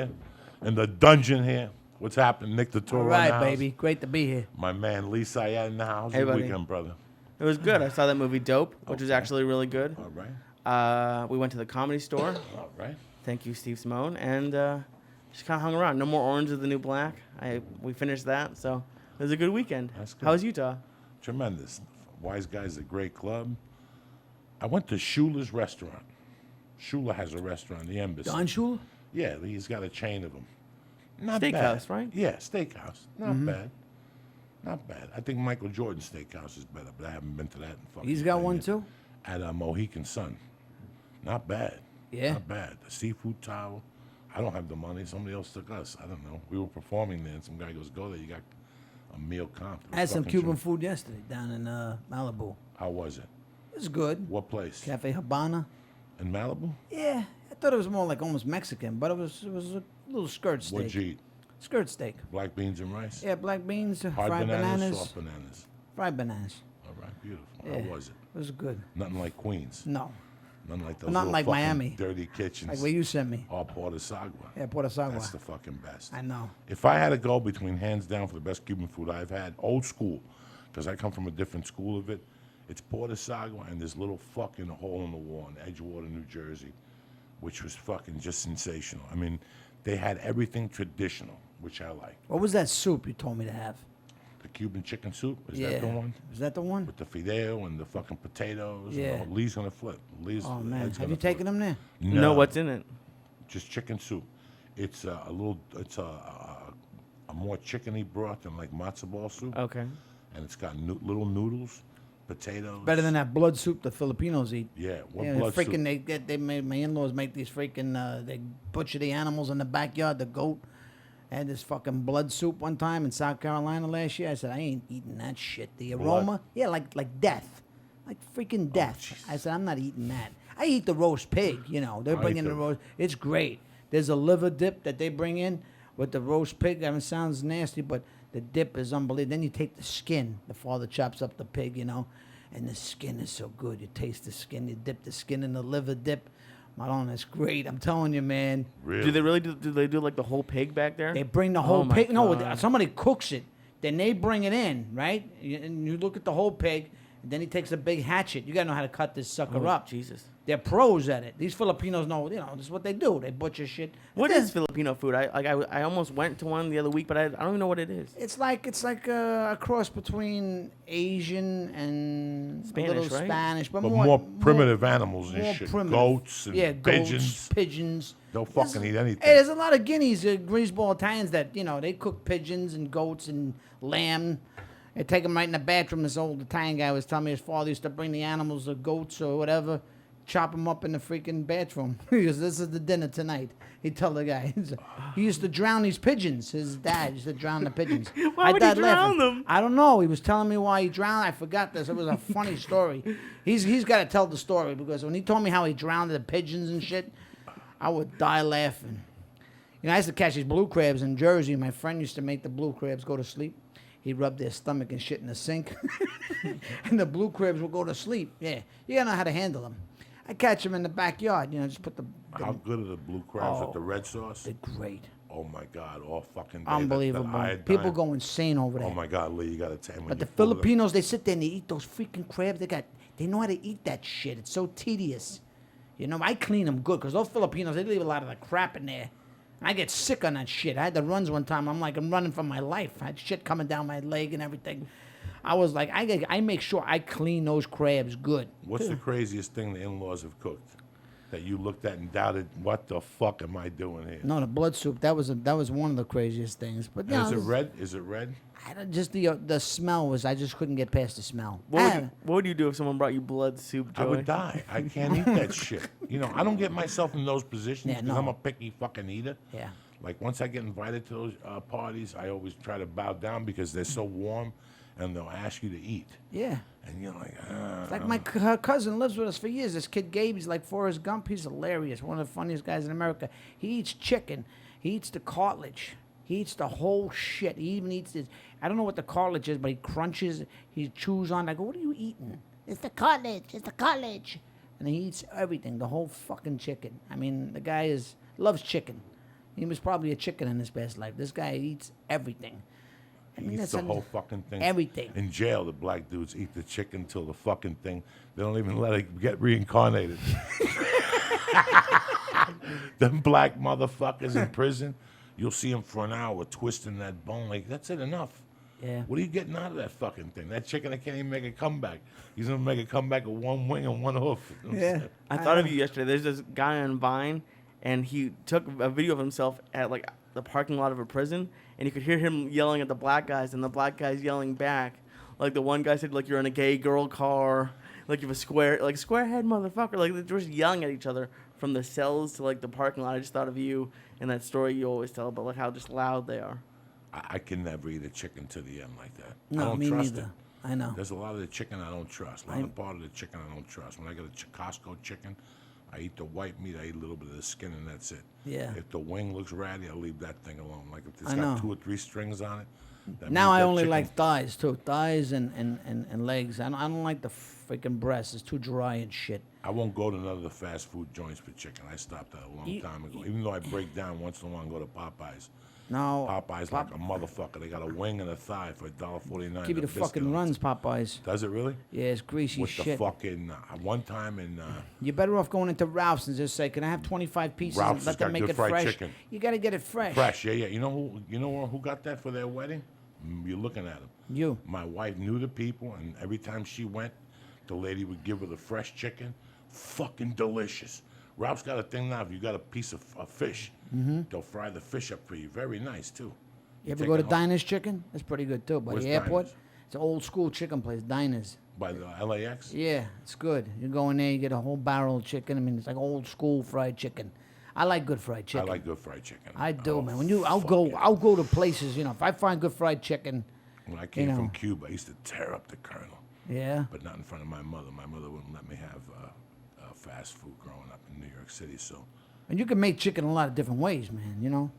in the dungeon here. What's happening? Nick Turturro All in the right, house. baby. Great to be here. My man Lee Syatt in the house. Hey, Good buddy. weekend, brother. It was good. I saw that movie Dope, which was Okay. actually really good. All right. We went to the Comedy Store. All right. Thank you, Steve Simone, and just kind of hung around. No More Orange is the New Black. We finished that, so it was a good weekend. That's good. How was Utah? Tremendous. Wise Guys, a great club. I went to Shula's restaurant. Shula has a restaurant, the Embassy. Don Shula? Yeah, he's got a chain of them. Not Steakhouse, bad. right? Yeah, steakhouse. Not bad. Not bad. I think Michael Jordan's steakhouse is better, but I haven't been to that in fucking He's got 10 one years. too? At Mohican Sun. Not bad. Yeah. Not bad. The seafood tower. I don't have the money. Somebody else took us. I don't know. We were performing there, and some guy goes, "Go there. You got a meal comp." It was I had some fucking Cuban trem- food yesterday down in Malibu. How was it? It was good. What place? Cafe Habana. In Malibu? Yeah, I thought it was more like almost Mexican, but it was a little skirt steak. What'd you eat? Skirt steak. Black beans and rice? Yeah, black beans, Hard fried bananas, soft bananas. fried bananas. All right, beautiful. Yeah. How was it? It was good. Nothing like Queens. No, Nothing like those Not little like fucking Miami. dirty kitchens. like where you sent me. Or Port of Sagua. Yeah, Puerto Sagua. That's the fucking best. I know. If I had to go between hands down for the best Cuban food I've had, old school, because I come from a different school of it, it's Port of Sagua and this little fucking hole in the wall in Edgewater, New Jersey, which was fucking just sensational. I mean, they had everything traditional, which I like. What was that soup you told me to have? The Cuban chicken soup, is yeah. that the one? Is that the one? With the fideo and the fucking potatoes. Yeah. And all. Lee's gonna flip. Lee's Oh man, head's have gonna you taken flip. them there? No, what's in it? Just chicken soup. It's a little. It's a more chickeny broth than like matzo ball soup. Okay. And it's got little noodles, potatoes. Better than that blood soup the Filipinos eat. Yeah, what Yeah, blood freaking soup? they made my in-laws make these freaking they butcher the animals in the backyard, the goat. I had this fucking blood soup one time in South Carolina last year. I said I ain't eating that shit. The aroma, yeah, like death, like freaking death. Jesus. I said I'm not eating that. I eat the roast pig. You know they're I bringing eat the the- roast. It's great. There's a liver dip that they bring in with the roast pig. I mean, it sounds nasty, but the dip is unbelievable. Then you take the skin. The father chops up the pig, you know, and the skin is so good. You taste the skin. You dip the skin in the liver dip. Marlon, it's great. I'm telling you, man. Really? Do they really do they do like the whole pig back there? They bring the Oh whole my pig. No, God. somebody cooks it. Then they bring it in, right? And you look at the whole pig. And then he takes a big hatchet. You gotta know how to cut this sucker Oh, up. Jesus. They're pros at it. These Filipinos know. You know, this is what they do. They butcher shit. What It's- is Filipino food? I almost went to one the other week, but I don't even know what it is. It's like a cross between Asian and Spanish, a little right? Spanish, but, But more, more primitive animals and more shit. primitive. Goats and yeah, pigeons. pigeons. They'll fucking eat anything. Hey, there's a lot of Guineas, greaseball Italians that they cook pigeons and goats and lamb. They take them right in the bathroom. This old Italian guy was telling me his father used to bring the animals, the goats or whatever, chop them up in the freaking bathroom. He goes, "This is the dinner tonight." He'd tell the guy. He used to drown these pigeons. His dad used to drown the pigeons. Why would he died drown them? I don't know. He was telling me why he drowned. I forgot this. It was a funny story. He's got to tell the story because when he told me how he drowned the pigeons and shit, I would die laughing. I used to catch these blue crabs in Jersey. My friend used to make the blue crabs go to sleep. He'd rub their stomach and shit in the sink, and the blue crabs would go to sleep. Yeah, you gotta know how to handle them. I catch them in the backyard. Just put the How good are the blue crabs with the red sauce? they're great, Oh my God, all fucking day. unbelievable. That iodine. People go insane over there. Oh my God, Lee, you gotta tell me. But the Filipinos, they sit there and they eat those freaking crabs. They know how to eat that shit. It's so tedious. I clean them good because those Filipinos, they leave a lot of the crap in there. I get sick on that shit. I had the runs one time. I'm running for my life. I had shit coming down my leg and everything. I was like, I make sure I clean those crabs good. What's the craziest thing the in-laws have cooked that you looked at and doubted? What the fuck am I doing here? No, the blood soup. That was one of the craziest things. But And is it red? Is it red? just the smell was. I just couldn't get past the smell. What would you do if someone brought you blood soup, Joey? I would die. I can't eat that shit. I don't get myself in those positions Yeah, because no. I'm a picky fucking eater. Yeah. Like once I get invited to those parties, I always try to bow down because they're so warm, and they'll ask you to eat, Yeah. and you're like, It's like her cousin lives with us for years. This kid Gabe, he's like Forrest Gump. He's hilarious. One of the funniest guys in America. He eats chicken. He eats the cartilage. He eats the whole shit. He even eats this. I don't know what the cartilage is, but he crunches. He chews on. I go, "What are you eating?" It's the cartilage. It's the cartilage. And he eats everything, the whole fucking chicken. I mean, the guy loves chicken. He was probably a chicken in his past life. This guy eats everything. I mean, Eats that's the an- whole fucking thing. everything. In jail, the black dudes eat the chicken till the fucking thing. They don't even let it get reincarnated. Them black motherfuckers in prison, you'll see them for an hour twisting that bone. Like, that's it, enough. Yeah. What are you getting out of that fucking thing? That chicken, I can't even make a comeback. He's gonna make a comeback with one wing and one hoof. You know what I'm Yeah. saying? I thought of you yesterday. There's this guy on Vine, and he took a video of himself at like the parking lot of a prison, and you could hear him yelling at the black guys, and the black guys yelling back. Like the one guy said, like, you're in a gay girl car, like you have a squarehead motherfucker. Like they're just yelling at each other from the cells to like the parking lot. I just thought of you and that story you always tell about like how just loud they are. I can never eat a chicken to the end like that. I No, don't me trust neither. it. I know. There's a lot of the chicken I don't trust. A lot of part of the chicken I don't trust. When I get a Costco chicken, I eat the white meat. I eat a little bit of the skin, and that's it. Yeah. If the wing looks ratty, I'll leave that thing alone. Like if it's I got know. 2 or 3 strings on it. That Now means I that only chicken- like thighs too, thighs and legs. I don't like the freaking breasts. It's too dry and shit. I won't go to none of the fast food joints for chicken. I stopped that a long time ago. Even though I break down once in a while and go to Popeyes. No, Popeyes like a motherfucker. They got a wing and a thigh for $1.49. give you the a biscuit fucking on it. runs, Popeyes. Does it really? Yeah, it's greasy With shit. the fucking one time in You're better off going into Ralph's and just say, "Can I have 25 pieces?" Ralph's and has let them got make good it fried fresh. chicken. You got to get it fresh. fresh, yeah. You know who got that for their wedding? You're looking at them. You. My wife knew the people, and every time she went, the lady would give her the fresh chicken. Fucking delicious. Ralph's got a thing now. If you got a piece of fish, they'll fry the fish up for you. Very nice too. You ever take go to it home. Diners Chicken? That's pretty good too. By Where's the airport, Diners? it's an old school chicken place. Diners. By the LAX? Yeah, it's good. You go in there, you get a whole barrel of chicken. I mean, it's like old school fried chicken. I like good fried I chicken. like good fried chicken. I do, Oh, man. fuck yeah. I'll go to places. You know, if I find good fried chicken, When I came know. from Cuba, I used to tear up the Colonel, yeah. but not in front of my mother. My mother wouldn't let me have fast food growing up in New York City. So And you can make chicken a lot of different ways, man. You know,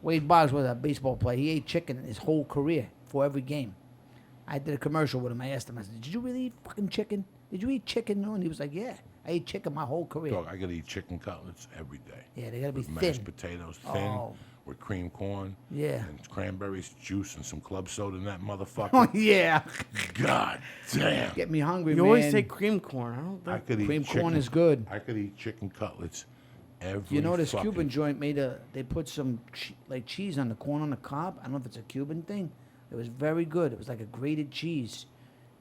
Wade Boggs was a baseball player. He ate chicken his whole career for every game. I did a commercial with him. I asked him, I said, "Did you really eat fucking chicken? Did you eat chicken?" No, and he was like, "Yeah, I ate chicken my whole career." dog, I gotta eat chicken cutlets every day. Yeah, they gotta be with thin. mashed potatoes, thin, Oh. with cream corn, Yeah. and cranberries, juice, and some club soda in that motherfucker. Oh yeah, God damn! get me hungry, You man. always say cream corn. I don't I think. could eat Cream chicken, corn is good. I could eat chicken cutlets every. You know, this fucking, Cuban joint they put some like cheese on the corn on the cob. I don't know if it's a Cuban thing. It was very good. It was like a grated cheese.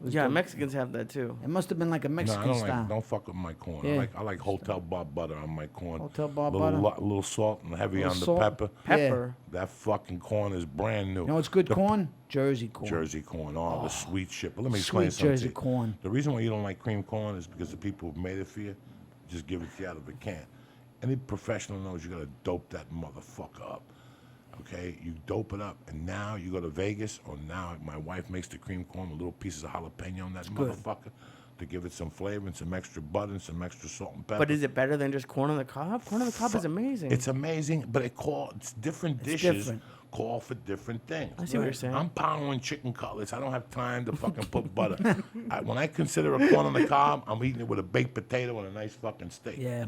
It was Yeah, good. Mexicans have that too. It must have been like a No, Mexican I don't style. like. Don't fuck with my corn. Yeah. I like Hotel Bob butter on my corn. Hotel Bob little, butter? Little salt and heavy Little on the salt. pepper. Pepper. That fucking corn is brand new. You know what's good The corn? Jersey corn. Jersey corn, all the sweet shit. But let me Sweet explain something. Jersey to you. corn. The reason why you don't like cream corn is because the people who've made it for you just give it to you out of a can. Any professional knows you gotta dope that motherfucker up. Okay, you dope it up, and now you go to Vegas, or now my wife makes the cream corn with little pieces of jalapeno on that good. motherfucker to give it some flavor and some extra butter and some extra salt and pepper. But is it better than just corn on the cob? Corn on the cob is amazing. It's amazing, but it's different dishes different. call for different things. I see what you're saying. I'm powering chicken cutlets. I don't have time to fucking put butter. When I consider a corn on the cob, I'm eating it with a baked potato and a nice fucking steak. Yeah.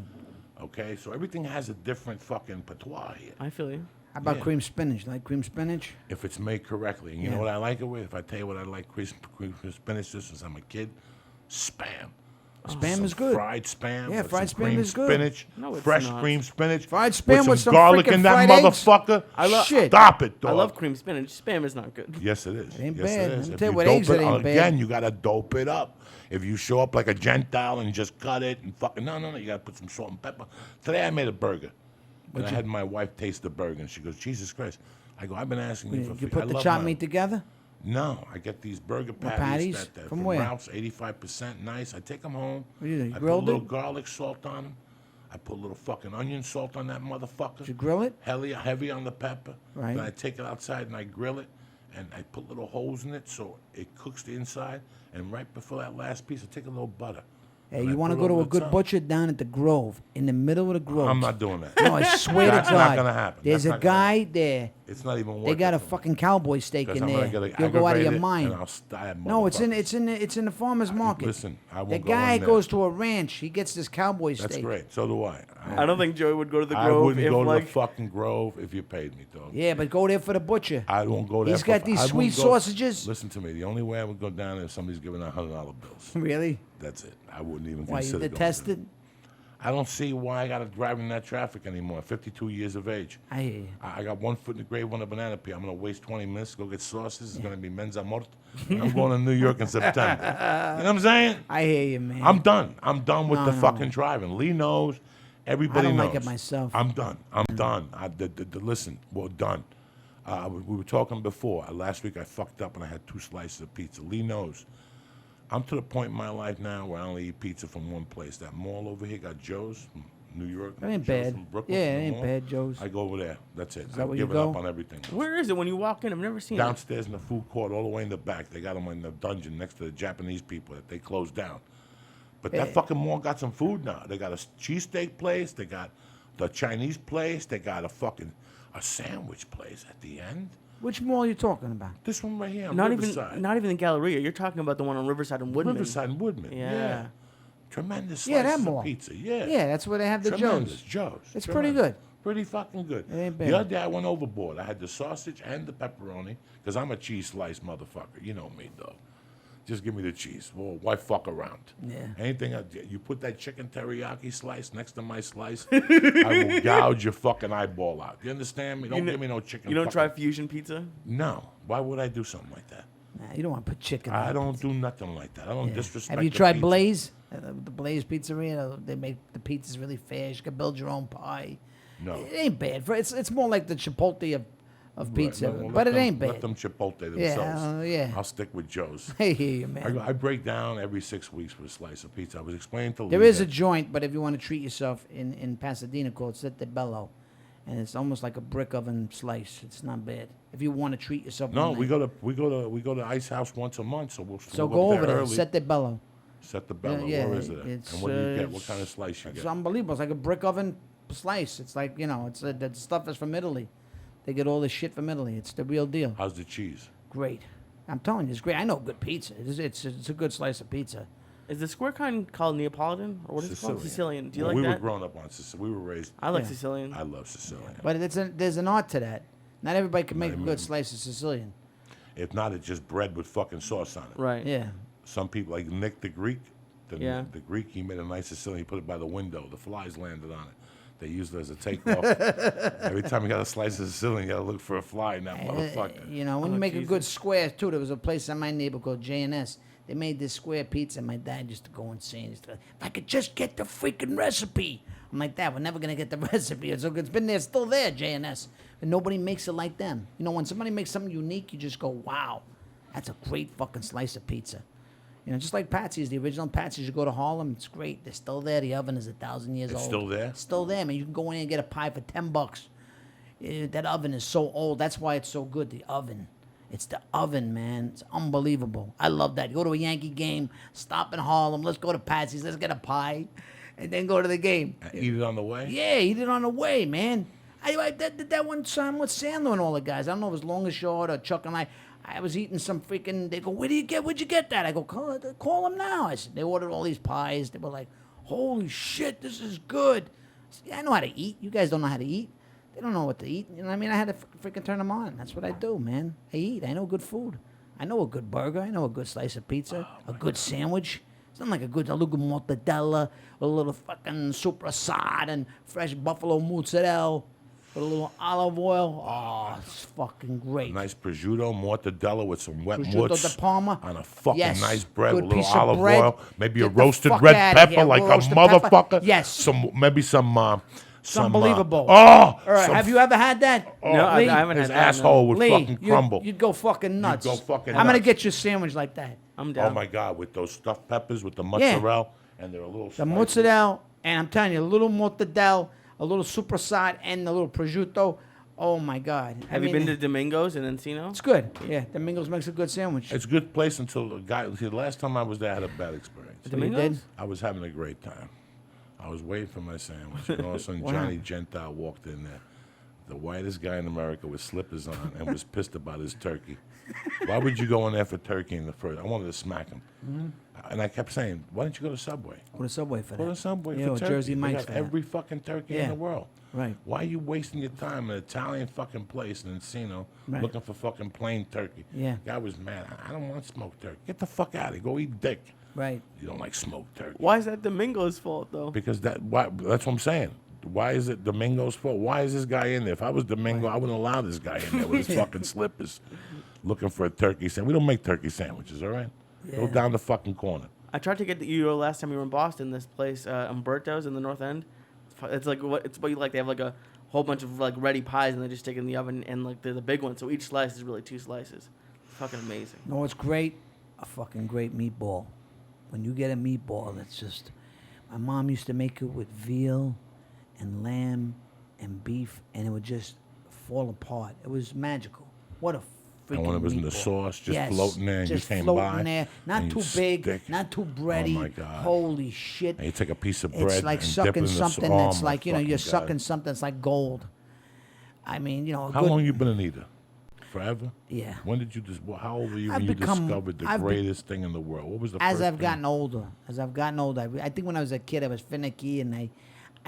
Okay, so everything has a different fucking patois here. I feel you. How about Yeah. cream spinach? Like cream spinach? If it's made correctly. And you know Yeah. what I like it with? If I tell you what I like cream spinach with since I'm a kid? Spam. Spam Some is good. Fried spam. Yeah, with fried some spam cream is good. Spinach, No, it's fresh not. cream spinach. Fried spam with some garlic frickin' in that fried eggs? motherfucker. Shit. Stop it, dog. I love cream spinach. Spam is not good. Yes, it is. It ain't yes, bad. It Let is. me If tell you you what, dope eggs, it, it ain't bad. again, you gotta dope it up. If you show up like a Gentile and just cut it and fucking no, you gotta put some salt and pepper. Today I made a burger, and I had my wife taste the burger, and she goes, "Jesus Christ!" I go, "I've been asking you for." You I put the love chopped my- meat together? No, I get these burger patties, patties? that From from where? Ralph's, 85% nice. I take them home. What do you do, you I grilled put a little it? garlic salt on them. I put a little fucking onion salt on that motherfucker. Did you grill it? Heavy on the pepper. Right. Then I take it outside and I grill it, and I put little holes in it so it cooks the inside. And right before that last piece, I take a little butter. Hey, and I you want to put go it to over a the good top. butcher down at the Grove, in the middle of the Grove. I'm not doing that. No, I swear That's to God. not gonna happen. There's That's a not gonna guy there. It's not even worth They got it a to me. fucking cowboy steak 'Cause in I'm there. gonna get You'll go out of your aggravated mind. and I'll stab No, it's in motherfuckers. the farmer's market. Listen, I won't The go guy in there. goes to a ranch. He gets this cowboy steak. That's great. So do I. I don't think Joey would go to the I Grove wouldn't if go to like the fucking Grove if you paid me, dog. Yeah, but go there for the butcher. I won't go there. He's got these I sweet wouldn't go- sausages. Listen to me. The only way I would go down there is somebody's giving out $100 bills. Really? That's it. I wouldn't even Why, you consider detest going it? there. I don't see why I got to drive in that traffic anymore. 52 years of age. I hear you. I got 1 foot in the grave on a banana peel. I'm going to waste 20 minutes to go get sauces. It's going to be menza mort. I'm going to New York in September. You know what I'm saying? I hear you, man. I'm done. I'm done with No, the no. fucking driving. Lee knows. Everybody I don't knows. like it myself. I'm done. I'm done. Listen, we're done. We were talking before. Last week I fucked up and I had 2 slices of pizza. Lee knows. I'm to the point in my life now where I only eat pizza from one place. That mall over here got Joe's, from New York. That ain't Joe's bad. from Brooklyn, Yeah, from it the ain't mall. bad, Joe's. I go over there. That's it. that I've where you given up go? on everything. where is it when you walk in? I've never seen it. Downstairs in the food court, all the way in the back. They got them in the dungeon next to the Japanese people that they closed down. But that fucking mall got some food now. They got a cheesesteak place. They got the Chinese place. They got a sandwich place at the end. Which mall are you talking about? This one right here on Not Riverside. even, not even the Galleria. You're talking about the one on Riverside and Woodman. Riverside and Woodman. Yeah. Tremendous Yeah, that slices mall. of pizza. Yeah. Yeah, that's where they have the Tremendous. Joe's. Joe's. It's pretty Tremendous. good. Pretty fucking good. It ain't The bad. other day I went overboard. I had the sausage and the pepperoni because I'm a cheese slice motherfucker. You know me, though. Just give me the cheese. Well, why fuck around? Yeah. Anything you put that chicken teriyaki slice next to my slice, I will gouge your fucking eyeball out. You understand me? Don't give me no chicken. You don't try fucking- fusion pizza? No. Why would I do something like that? Nah, you don't want to put chicken on I it. don't do nothing like that. I don't Yeah. disrespect. Have you the tried pizza. Blaze? The Blaze Pizzeria. They make the pizzas really fast. You can build your own pie. No. It ain't bad. It's more like the Chipotle of pizza, Right, well, but let it them- ain't bad. Let them Chipotle themselves. Yeah. I'll stick with Joe's. I hear you, man. I break down every 6 weeks with a slice of pizza. I was explaining to There Lee is a that- joint, but if you want to treat yourself in Pasadena called Syatt Bellhop, and it's almost like a brick oven slice. It's not bad. If you want to treat yourself. No, one we night. go to Ice House once a month, so we'll So we'll go up over there. early. Syatt Bellhop. Set the bell. Yeah, Where is it? it's, And what do you get? uh, What kind of slice you It's get? unbelievable. It's like a brick oven slice. It's like the stuff is from Italy. They get all this shit from Italy. It's the real deal. How's the cheese? Great. I'm telling you, it's great. I know good pizza. It's a good slice of pizza. Is the square kind called Neapolitan? Or what is it called? Sicilian. Do you Well, like we that? were growing up on Sicilian. We were raised. I like Yeah. Sicilian. I love Sicilian. But there's an art to that. Not everybody can make a even- good slice of Sicilian. If not, it's just bread with fucking sauce on it. Right. Yeah. Some people like Nick the Greek. Yeah. The Greek, he made a nice Sicilian. He put it by the window. The flies landed on it. They used it as a takeoff. Every time you got a slice of Sicilian, you got to look for a fly in that motherfucker. You know, when Oh, you make a Jesus. good square too, there was a place in my neighbor called J&S. They made this square pizza. My dad used to go insane. He's like, if I could just get the freaking recipe. I'm like, Dad, we're never gonna get the recipe. It's so good. It's been there, still there, J&S. And nobody makes it like them. You know, when somebody makes something unique, you just go, wow, that's a great fucking slice of pizza. You know, just like Patsy's, the original Patsy's. You go to Harlem, it's great. They're still there. The oven is 1,000 years It's old. still there? Still there, man. You can go in and get a pie for $10. That oven is so old. That's why it's so good. The oven. It's the oven, man. It's unbelievable. I love that. Go to a Yankee game, stop in Harlem. Let's go to Patsy's. Let's get a pie, and then go to the game. Eat it on the way? Yeah, eat it on the way, man. I did that one time with Sandler and all the guys. I don't know if it was Longest Yard or Chuck and I was eating some freaking. They go, where'd you get that? I go, call them now. I said, they ordered all these pies. They were like, holy shit, this is good. I said, yeah, I know how to eat. You guys don't know how to eat. They don't know what to eat. You know what I mean? I had to freaking turn them on. That's what I do, man. I eat. I know good food. I know a good burger. I know a good slice of pizza. A good sandwich. It's not like a little mortadella, a little fucking soprasad and fresh buffalo mozzarella with a little olive oil. Oh, it's fucking great. Nice prosciutto, mortadella with some wet Prosciutto mozz di Parma. on a fucking Yes. nice bread Good with a little piece of olive bread. oil, maybe a Get the roasted fuck red outta pepper here. like a Roasted pepper. motherfucker. Yes. Some maybe some unbelievable. Oh, All right, some have you ever had that? No, I Lee? haven't his had that. asshole No. would Lee, fucking crumble. You'd go fucking nuts. go fucking I'm gonna nuts. get you a sandwich like that. I'm Oh down. my God, with those stuffed peppers with the mozzarella and they're a little The spicy. mozzarella, and I'm telling you, a little mortadella, a little soprasad, and a little prosciutto. Oh my God! Have you been to Domingo's in Encino? It's good. Yeah, Domingos makes a good sandwich. It's a good place until the guy. See, the last time I was there, I had a bad experience. you Domingo's? did? I was having a great time. I was waiting for my sandwich, and all of a sudden What Johnny happened? Gentile walked in there. the whitest guy in America with slippers on and was pissed about his turkey. Why would you go in there for turkey in the first? I wanted to smack him. And I kept saying, why don't you go to Subway? Go to Subway for that. Go to Subway Yeah, for or turkey. Jersey They Mike's got for that. every fucking turkey in Yeah. the world. Right. Why are you wasting your time in an Italian fucking place in Encino Right. looking for fucking plain turkey? Yeah. Guy was mad. I don't want smoked turkey. Get the fuck out of here. Go eat dick. Right. You don't like smoked turkey. Why is that Domingo's fault though? Because that's what I'm saying. Why is it Domingo's fault? Why is this guy in there? If I was Domingo, I wouldn't allow this guy in there with his fucking slippers looking for a turkey sandwich. We don't make turkey sandwiches, all right? Go Yeah. down the fucking corner. I tried to get you last time you were in Boston. This place, Umberto's in the North End. It's like what you like. They have like a whole bunch of like ready pies, and they just stick it in the oven, and like they're the big ones. So each slice is really 2 slices. It's fucking amazing. No, it's great. A fucking great meatball. When you get a meatball, it's just. My mom used to make it with veal, and lamb, and beef, and it would just fall apart. It was magical. What a freaking And when it was in the meatball. sauce, just Yes, floating there, and just you came floating by, there. Not and too you'd big, stick. not too bready. Oh, my God. Holy shit! And you take a piece of bread It's like and dip it sucking in the something oh, that's my like, you're fucking God. sucking something that's like gold. I mean, a How good, long you been an eater? Forever? Yeah. When did you just? How old were you I've when you become- discovered the I've be- greatest thing in the world? What was the As first I've thing? gotten older, I think when I was a kid, I was finicky and I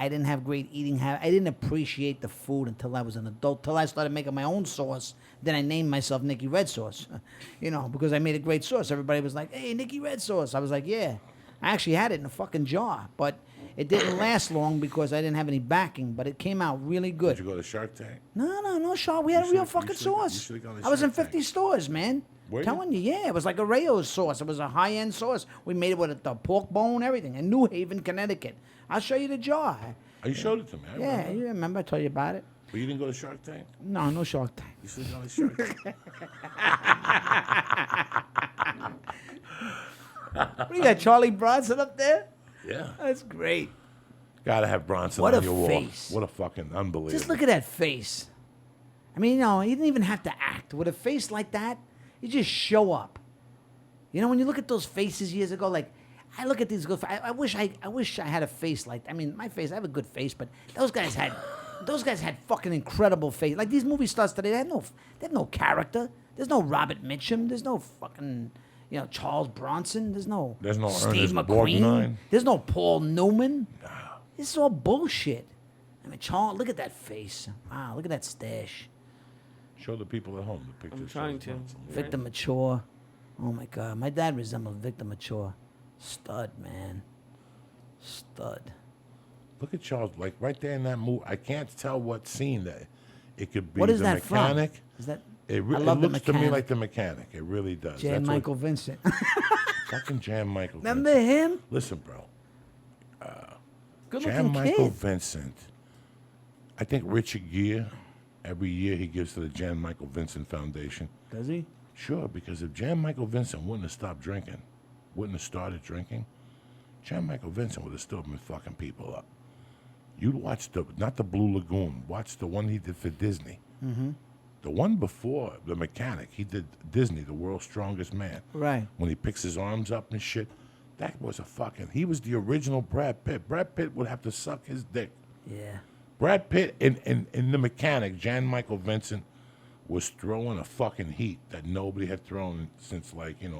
didn't have great eating habits. I didn't appreciate the food until I was an adult. Till I started making my own sauce. Then I named myself Nicky Red Sauce, because I made a great sauce. Everybody was like, "Hey, Nicky Red Sauce." I was like, "Yeah." I actually had it in a fucking jar, but it didn't last long because I didn't have any backing. But it came out really good. Did you go to Shark Tank? No, Shaw. We had You a real should've- you fucking should've- you sauce. should've gone to I was in Shark Tank. 50 stores, man. Were you? Telling you, yeah. It was like a Rayo's sauce. It was a high-end sauce. We made it with the pork bone, everything, in New Haven, Connecticut. I'll show you the jar. Oh, you showed it to me. I Yeah, remember. you remember I told you about it? But you didn't go to Shark Tank? No Shark Tank. You should have gone to Shark Tank. What do you got, Charlie Bronson up there? Yeah. That's great. Gotta have Bronson What on a your wall. face. What a fucking unbelievable. Just look at that face. I mean, he didn't even have to act. With a face like that, you just show up. When you look at those faces years ago, like, I look at these good. I wish I had a face like. I mean, my face. I have a good face, but those guys had fucking incredible face. Like these movie stars today, they have no character. There's no Robert Mitchum. There's no fucking Charles Bronson. There's no Ernest Steve McQueen. Borgnine. There's no Paul Newman. This is all bullshit. I mean, Charles, look at that face. Wow, look at that stash. Show the people at home the picture. I'm trying to. Victor Mature. Oh my God, my dad resembles Victor Mature. Stud, man. Stud. Look at Charles, like right there in that movie. I can't tell what scene that it could be. What is the that mechanic. from? Is that? It, I it love the looks to me Mechanic. like the mechanic. It really does. Jan That's Michael Vincent. Fucking Jan Michael. Remember Vincent. him? Listen, bro. Good Jan looking Michael kid. Vincent. I think Richard Gere, every year he gives to the Jan Michael Vincent Foundation. Does he? Sure, because if Jan Michael Vincent wouldn't have stopped drinking, wouldn't have started drinking, Jan Michael Vincent would have still been fucking people up. You'd watch not the Blue Lagoon, watch the one he did for Disney. Mm-hmm. The one before, The Mechanic, he did Disney, The World's Strongest Man. Right. When he picks his arms up and shit, that was he was the original Brad Pitt. Brad Pitt would have to suck his dick. Yeah. Brad Pitt in The Mechanic, Jan Michael Vincent was throwing a fucking heat that nobody had thrown since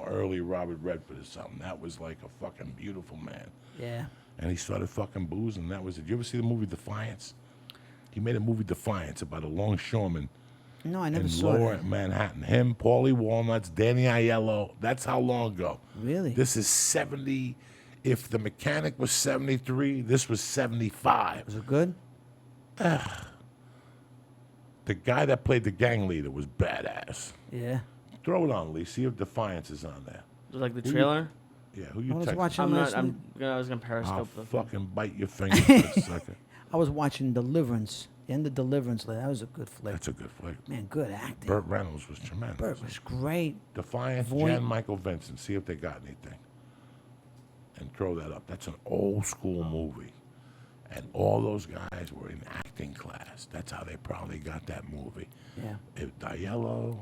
early Robert Redford or something. That was like a fucking beautiful man. Yeah. And he started fucking boozing. That was it. You ever see the movie Defiance? He made a movie Defiance about a longshoreman No, I never in saw Lower that. Manhattan. Him, Paulie Walnuts, Danny Aiello. That's how long ago. Really? This is 70. If The Mechanic was 73, this was 75. Was it good? The guy that played the gang leader was badass. Yeah. Throw it on, Lee. See if Defiance is on there. Like the Who you- trailer. Yeah, who you I was texting? watching I'm not. last night. I was gonna I'll periscope the. fucking bite your finger for a second. I was watching Deliverance. The end of Deliverance. That was a good flick. That's a good flick. Man, good acting. Burt Reynolds was tremendous. Burt was great. Defiance, Voight. Jan Michael Vincent. See if they got anything. And throw that up. That's an old school movie. And all those guys were in acting class. That's how they probably got that movie. Yeah. Aiello,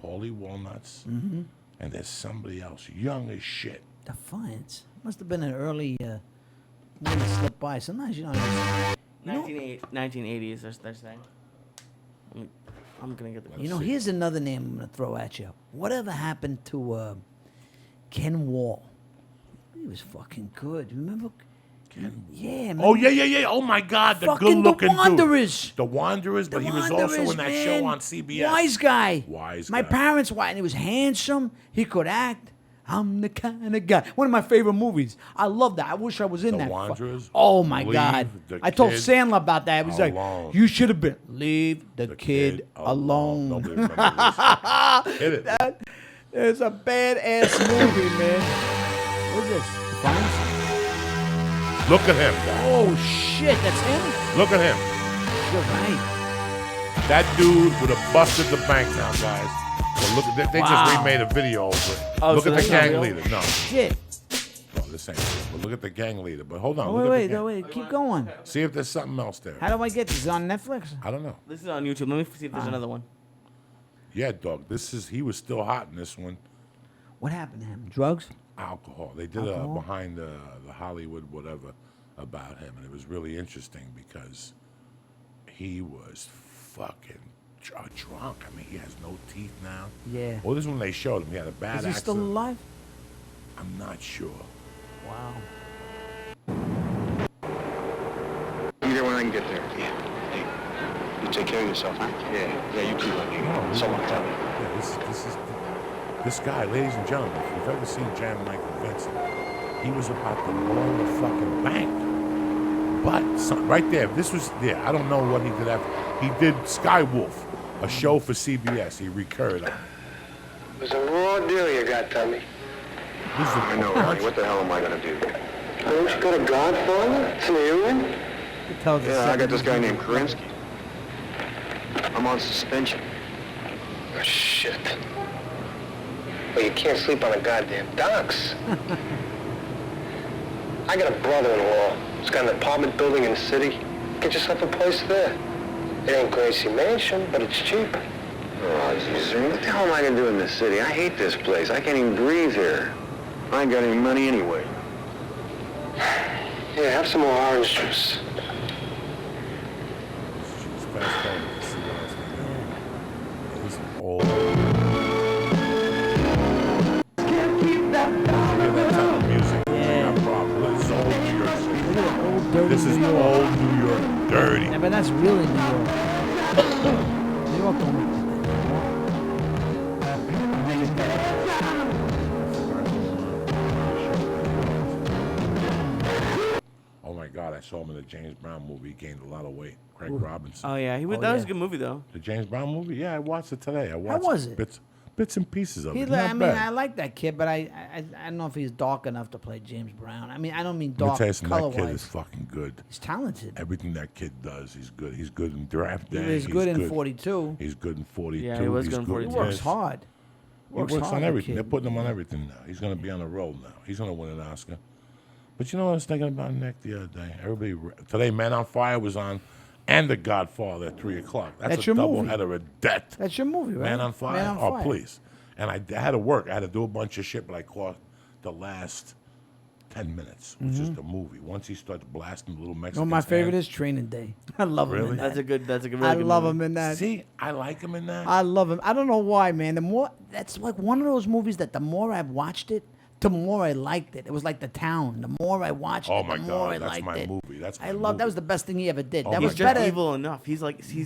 Paulie Walnuts, Mm-hmm. and there's somebody else, young as shit. Defiance. Must have been an early movie that slipped by. Sometimes you don't understand. 1980s. They're saying. I'm gonna get the. You know, here's another name I'm gonna throw at you. Whatever happened to Ken Wall? He was fucking good. Remember? Yeah, man. Oh yeah. Oh my God, the Fucking good-looking The Wanderers. dude. The Wanderers, but he was also in that show on CBS. Wise guy. Wise My guy. parents were, and he was handsome. He could act. I'm the kind of guy. One of my favorite movies. I love that. I wish I was in The that. Wanderers? Oh my Leave God. the I told kid Sandler about that. He was alone. like, you should have been. Leave the kid alone. Nobody remembers this. Hit it. It's a badass movie, man. What's this? Defiance? Look at him, guys. Oh shit, that's him? Look at him. You're right. That dude would have busted the bank now, guys. But look, they Wow. just remade a video over it. Oh, Look so at the that's not gang real? leader. No, Shit. this ain't real. But look at the gang leader. But hold on. Oh, look at the gang. wait. Keep going. See if there's something else there. How do I get this? Is it on Netflix? I don't know. This is on YouTube. Let me see if there's another one. Yeah, dog. He was still hot in this one. What happened to him? Drugs? Alcohol. They did Alcohol? behind the Hollywood whatever about him, and it was really interesting because he was fucking drunk. I mean, he has no teeth now. Yeah. Well, this is when they showed him. He had a bad Is he accident. still alive? I'm not sure. Wow. Be there when I can get there. Yeah. Hey, you take care of yourself, huh? Yeah, you too, buddy. No, So long, tell me. Yeah, this guy, ladies and gentlemen, if you've ever seen Jan Michael Vincent, he was about to blow the fucking bank. But right there, I don't know what he did after. He did Skywolf, a show for CBS. He recurred on it. It was a raw deal you got, Tommy. This is I know, Ronnie. What the hell am I gonna do? Don't you got a godfather? It's an alien? It tells us Yeah, I got this guy something. named Kerensky. I'm on suspension. Oh, shit. Well, you can't sleep on the goddamn docks. I got a brother-in-law. He's got an apartment building in the city. Get yourself a place there. It ain't Gracie Mansion, but it's cheap. Oh, what the hell am I gonna do in this city? I hate this place. I can't even breathe here. I ain't got any money anyway. Yeah, have some more orange juice. fast forward to see what else they got. He's old. Hear that type of music. Yeah. Not problem. Look, it's old New York City. Look at the old dirty This is New York. old New York. Dirty. Yeah, but that's really New York. New York don't look like Oh my God, I saw him in the James Brown movie. He gained a lot of weight. Craig Robinson. Oh yeah, that was a good movie though. The James Brown movie? Yeah, I watched it today. I watched was it? Bits and pieces of He, it. I Not mean, bad. I like that kid, but I don't know if he's dark enough to play James Brown. I mean, I don't mean Let me dark tell you something, color that kid wise. is fucking good. He's talented. Everything that kid does, he's good. He's good in draft He day. was he's good in 42. He's good in 42. Yeah, he was he's good in 42. He in works this. hard. He works hard, on the everything. kid. They're putting him on everything now. He's going to be on a roll now. He's going to win an Oscar. But you know what I was thinking about, Nick, the other day? Today, Man on Fire was on, and The Godfather at 3 o'clock. That's That's a your double movie. header of death. That's your movie, right? Man on Fire? Man on Oh, Fire. please. And I had to work. I had to do a bunch of shit, but I caught the last 10 minutes, which is the movie. Once he starts blasting the little You know Mexican what my favorite is? Training Day. I love him Really? in that. That's a good. Really I good love movie. him in that. See, I like him in that. I love him. I don't know why, man. The more that's like one of those movies that the more I've watched it, the more I liked it. It was like The Town. The more I watched Oh it, my the more God, I that's liked my it. movie. That's my I love. That movie. was the best thing he ever did. Oh that my was He's just better. evil enough. He's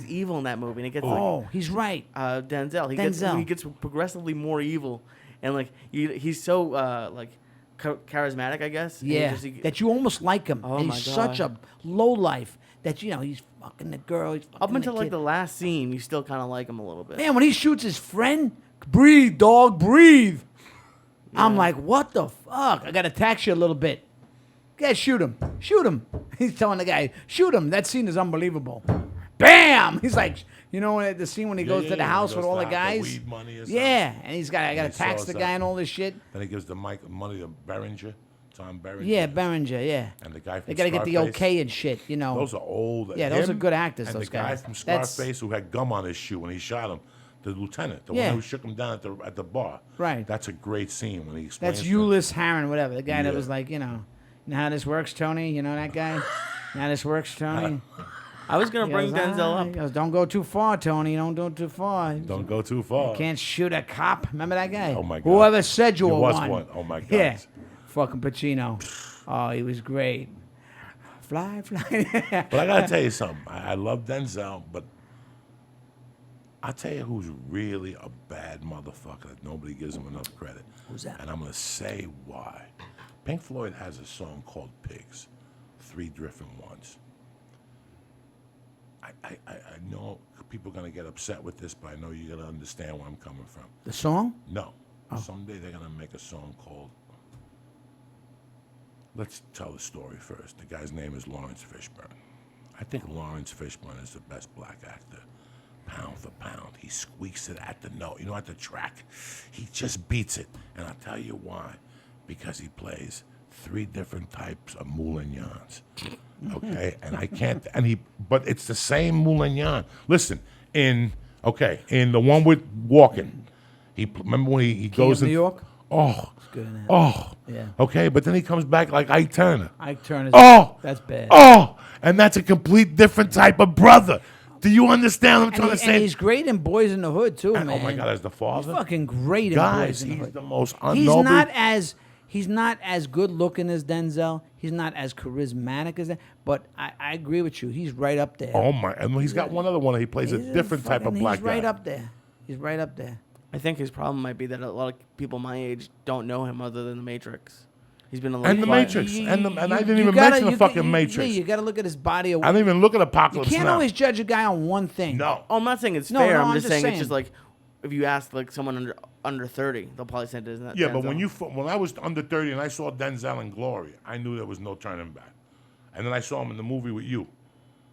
evil in that movie, and it gets Oh, he's right. like Denzel. Denzel. He gets progressively more evil, and like he's so like charismatic, I guess. and he Yeah, just- he- that you almost like him. Oh and my he's such a God. low life that he's fucking the girl. He's fucking up until the like kid. the last scene, you still kind of like him a little bit. Man, when he shoots his friend, breathe, dog, breathe. I'm like, what the fuck? I gotta tax you a little bit. Yeah, shoot him. Shoot him. He's telling the guy, shoot him. That scene is unbelievable. Bam! He's like, the scene when he goes to the house with all the guys. weed money or Yeah, and I gotta he tax saws the that. guy and all this shit. Then he gives the money to Berenger, Tom Berenger. Yeah, Berenger, yeah. And the guy from They gotta get the Scarface. okay and shit, Those are old. Yeah, those Him are good actors, And those the guy guys. from That's- Scarface who had gum on his shoe when he shot him, the lieutenant, the Yeah. one who shook him down at the bar. Right. That's a great scene when he explains. That's to him. Ulyss Harron, whatever. The guy that Yeah. was like, you know how this works, Tony? You know that guy? How this works, Tony? I was gonna bring Denzel He up. goes, don't go too far, Tony. Don't go too far. Don't go too far. Can't shoot a cop. Remember that guy? Oh, my God. Whoever said you There were was one. one. Oh, my God. Yeah. Fucking Pacino. Oh, he was great. Fly, fly. But I gotta tell you something. I love Denzel, but I'll tell you who's really a bad motherfucker that nobody gives him enough credit. Who's that? And I'm gonna say why. Pink Floyd has a song called Pigs, 3 different ones. I know people are gonna get upset with this, but I know you're gonna understand where I'm coming from. The song? No. Someday they're gonna make a song called. Let's tell the story first. The guy's name is Lawrence Fishburne. I think Lawrence Fishburne is the best black actor, pound for pound. He squeaks it at the note, at the track. He just beats it. And I'll tell you why. Because he plays 3 different types of Moulignans. Okay? And I can't, but it's the same Moulignan. Listen, in the one with Walken, remember when he King goes of in. New York? Oh. Good in that. Oh. Yeah. Okay, but then he comes back like Ike Turner. Ike Turner's. Oh. That's bad. Oh. And that's a complete different type of brother. Do you understand what I'm trying to And say? he's great in Boys in the Hood too, And, man. oh my God, as the father? He's fucking great in Guys, Boys in the he's Hood. the most He's unknown. He's not as good looking as Denzel. He's not as charismatic as that. But I agree with you. He's right up there. Oh my! And he's got one other one. He plays a He's different type of fucking- black He's right guy. up there. He's right up there. I think his problem might be that a lot of people my age don't know him other than The Matrix. He's been a little And The quiet. Matrix. And I didn't You even gotta- mention the you- fucking you- Matrix. Yeah, you got to look at his body. I didn't even look at You Apocalypse can't Now. always judge a guy on one thing. No. Oh, I'm not saying it's No, fair. no, I'm I'm just just saying it's saying. just like if you ask like someone under 30, they'll probably say isn't that Yeah, but Denzel? when I was under 30 and I saw Denzel in Glory, I knew there was no turning back. And then I saw him in the movie with you.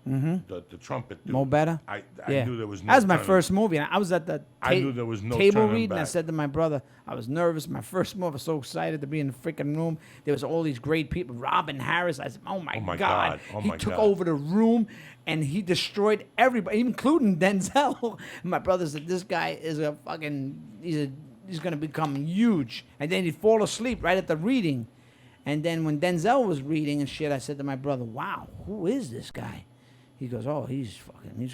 The trumpet dude. Mo Better? I Yeah. knew there was no That was my turning first movie. And I was at the I knew there was no table turning reading. I back. said to my brother, I was nervous. My first movie, I was so excited to be in the freaking room. There was all these great people. Robin Harris. I said, oh my my God. God. Oh he my took God. over the room and he destroyed everybody, including Denzel. My brother said, this guy is a fucking, he's going to become huge. And then he'd fall asleep right at the reading. And then when Denzel was reading and shit, I said to my brother, wow, who is this guy? He goes, oh, he's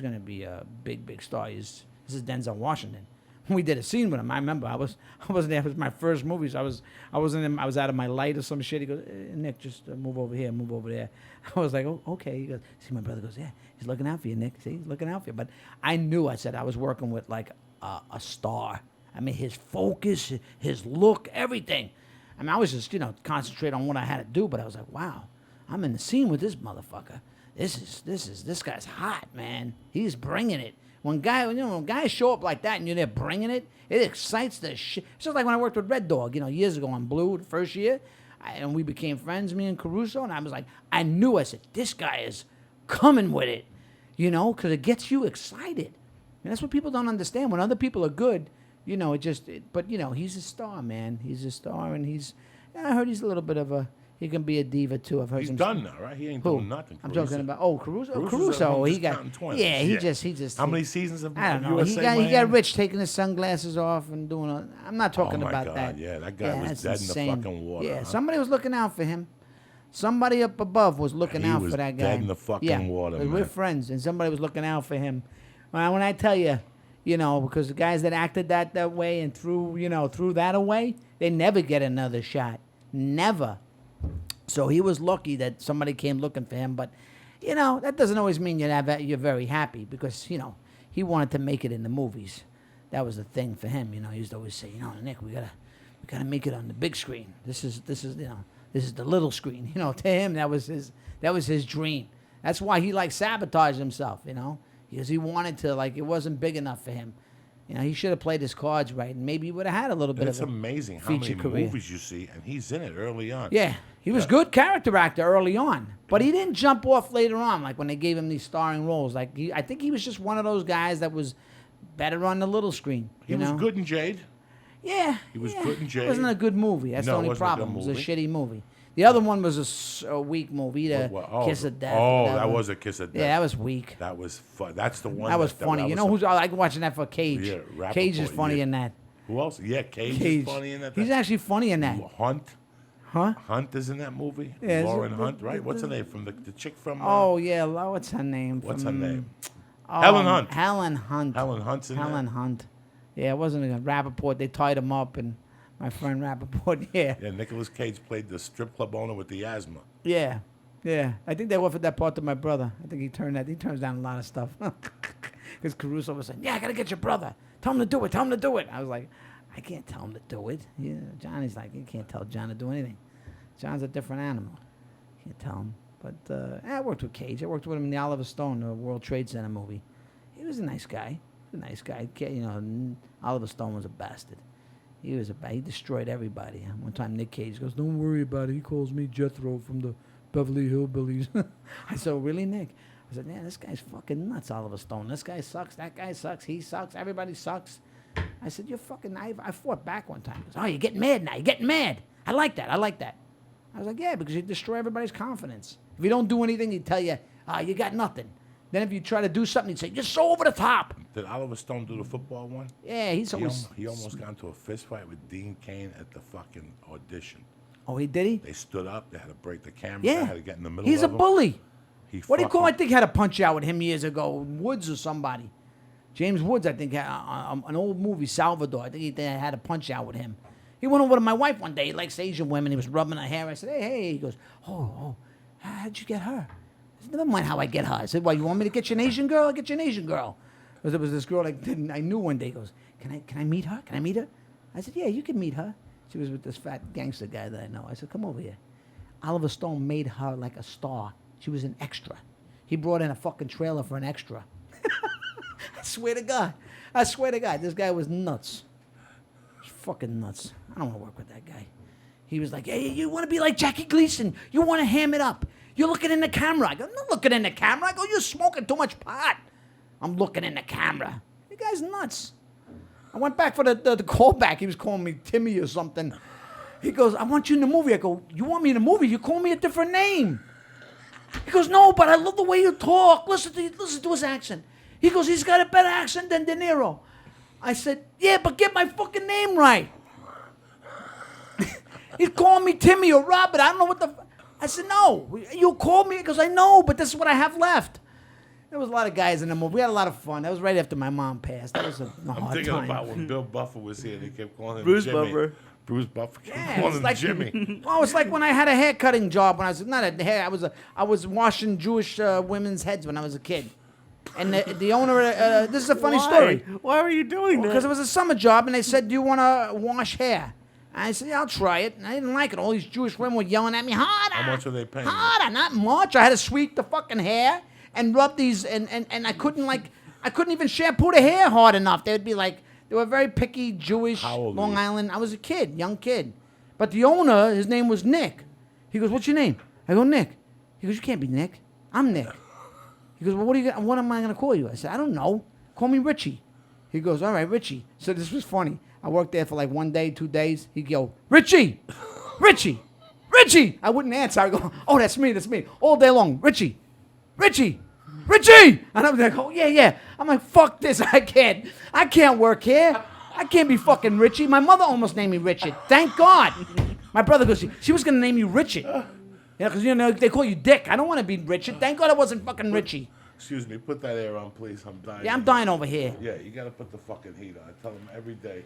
going to be a big, big star. This is Denzel Washington. We did a scene with him. I remember I was there. It was my first movie. So I was out of my light or some shit. He goes, Nick, just move over here, move over there. I was like, oh, okay. He goes, see, my brother goes, yeah, he's looking out for you, Nick. See, he's looking out for you. But I knew, I said, I was working with like a star. I mean, his focus, his look, everything. I mean, I was just, concentrate on what I had to do. But I was like, wow, I'm in the scene with this motherfucker. This guy's hot, man. He's bringing it. When guys show up like that and you're there bringing it, it excites the shit. It's just like when I worked with Red Dog, years ago on Blue, the first year, and we became friends, me and Caruso, and I was like, I said, this guy is coming with it, because it gets you excited. And that's what people don't understand. When other people are good, but he's a star, man. He's a star, and I heard he's a little bit of he can be a diva too. I've heard He's him. done now, right? He ain't Who? doing nothing. I'm Caruso. talking about Caruso. Caruso's at Caruso, home he just got counting 20s. yeah. He just. How many seasons of I don't know. USA He got Miami? rich taking his sunglasses off and doing. I'm not talking Oh my about God, that. yeah, that guy was that's dead in the insane. fucking water, Yeah, huh? somebody was looking out for him. Somebody up above was looking He out was for that guy. dead in the fucking water, 'cause we're man. friends, and somebody was looking out for him. When I tell you, because the guys that acted that way and threw that away, they never get another shot. Never. So he was lucky that somebody came looking for him, but that doesn't always mean you're very happy because he wanted to make it in the movies. That was the thing for him. He used to always say, Nick, we gotta make it on the big screen. This is the little screen. To him that was his dream. That's why he sabotaged himself. Because he wanted to it wasn't big enough for him. He should have played his cards right, and maybe he would have had a little bit It's of a amazing how many feature career. movies you see, and he's in it early on. Yeah, he was good character actor early on, but he didn't jump off later on. Like when they gave him these starring roles, I think he was just one of those guys that was better on the little screen. He was good in Jade. Yeah, He was good in Jade. It wasn't a good movie. That's No, the it only wasn't a good problem. It was a movie. shitty movie. The other one was a weak movie, Kiss of Death. Oh, whatever. that was a Kiss of Death. Yeah, that was weak. That was fun. That's the one. That was funny. I like watching that for Cage. Yeah, Cage is Rappaport, funny yeah. in that. Who else? Yeah, Cage Cage. is funny in that. He's actually funny in that. Hunt. Huh? Hunt is in that movie. Yeah, is it Lauren the- Hunt, right? the- What's her name from the chick from? Oh yeah, what's her name? what's her from- name? Oh, Helen Hunt. Helen Hunt. Helen Hunt's in Helen that. Hunt. Yeah, it wasn't a Rappaport. They tied him up, and my friend Rappaport. Yeah, Yeah, Nicolas Cage played the strip club owner with the asthma. yeah, yeah. I think they offered that part to my brother. I think he turns down a lot of stuff. Because Caruso was saying, "Yeah, I gotta get your brother. Tell him to do it. Tell him to do it." I was like, "I can't tell him to do it." Yeah, Johnny's like, "You can't tell John to do anything. John's a different animal. Can't tell him." But I worked with Cage. I worked with him in the Oliver Stone, the World Trade Center movie. He was a nice guy. A nice guy. You know, Oliver Stone was a bastard. He was he destroyed everybody. One time Nick Cage goes, "Don't worry about it. He calls me Jethro from the Beverly Hillbillies." I said, "Really, Nick?" I said, "Man, this guy's fucking nuts, Oliver Stone. This guy sucks. That guy sucks. He sucks. Everybody sucks." I said, "You're fucking." I fought back one time. He goes, "Oh, you're getting mad now. You're getting mad. I like that. I like that." I was like, "Yeah, because you destroy everybody's confidence. If you don't do anything, he tell you, you got nothing. Then if you try to do something, he'd say, you're so over the top." Did Oliver Stone do the football one? Yeah, he's always. He almost got into a fist fight with Dean Cain at the fucking audition. Oh, he did he? They stood up. They had to break the camera. Yeah. They had to get in the middle He's of a them. bully. He What do you call? I fucking- think had a punch out with him years ago. Woods or somebody. James Woods, I think, had an old movie, Salvador. I think they had a punch out with him. He went over to my wife one day. He likes Asian women. He was rubbing her hair. I said, hey. He goes, oh, how'd you get her? I said, never mind how I get her. I said, well, you want me to get you an Asian girl? I'll get you an Asian girl. Because there was this girl I knew one day. He goes, can I meet her? Can I meet her? I said, yeah, you can meet her. She was with this fat gangster guy that I know. I said, come over here. Oliver Stone made her like a star. She was an extra. He brought in a fucking trailer for an extra. I swear to God. This guy was nuts. He's fucking nuts. I don't want to work with that guy. He was like, hey, you want to be like Jackie Gleason. You want to ham it up. You're looking in the camera. I go, I'm not looking in the camera. I go, you're smoking too much pot. I'm looking in the camera. The guy's nuts. I went back for the callback. He was calling me Timmy or something. He goes, I want you in the movie. I go, you want me in the movie? You call me a different name. He goes, no, but I love the way you talk. Listen to his accent. He goes, he's got a better accent than De Niro. I said, yeah, but get my fucking name right. He's calling me Timmy or Robert. I don't know what the... I said, no, you called me. He goes, I know, but this is what I have left. There was a lot of guys in the movie. We had a lot of fun. That was right after my mom passed. That was a I'm hard thinking time. about when Bill Buffer was here. They kept calling him Bruce Jimmy. Buffer. Bruce Buffer kept Yeah, calling it's him like Jimmy. Oh, it's like when I had a hair cutting job when I was not a hair. I was washing Jewish women's heads when I was a kid, and the owner. This is a funny story. Why were you doing that? Because it was a summer job, and they said, "Do you want to wash hair?" And I said, "Yeah, I'll try it." And I didn't like it. All these Jewish women were yelling at me, "Harder!" How much were they paying you? Harder, not much. I had to sweep the fucking hair and rub these, and I couldn't even shampoo the hair hard enough. They would be like, they were very picky Jewish, How old were Long you? Island. I was a kid, young kid. But the owner, his name was Nick. He goes, "What's your name?" I go, "Nick." He goes, "You can't be Nick. I'm Nick." He goes, "Well, what am I going to call you?" I said, "I don't know. Call me Richie." He goes, "All right, Richie." So this was funny. I worked there for like 1 day, 2 days. He'd go, "Richie, Richie, Richie." I wouldn't answer. I go, "Oh, that's me. All day long. Richie, Richie, Richie." And I'm like, "Oh, yeah." I'm like, "Fuck this. I can't work here. I can't be fucking Richie." My mother almost named me Richard. Thank God. My brother goes, she was going to name you Richard. Because, they call you Dick. I don't want to be Richard. Thank God I wasn't fucking Richie. Excuse me, put that air on, please. I'm dying. Yeah, I'm dying over here. Yeah, you gotta put the fucking heat on. I tell him every day.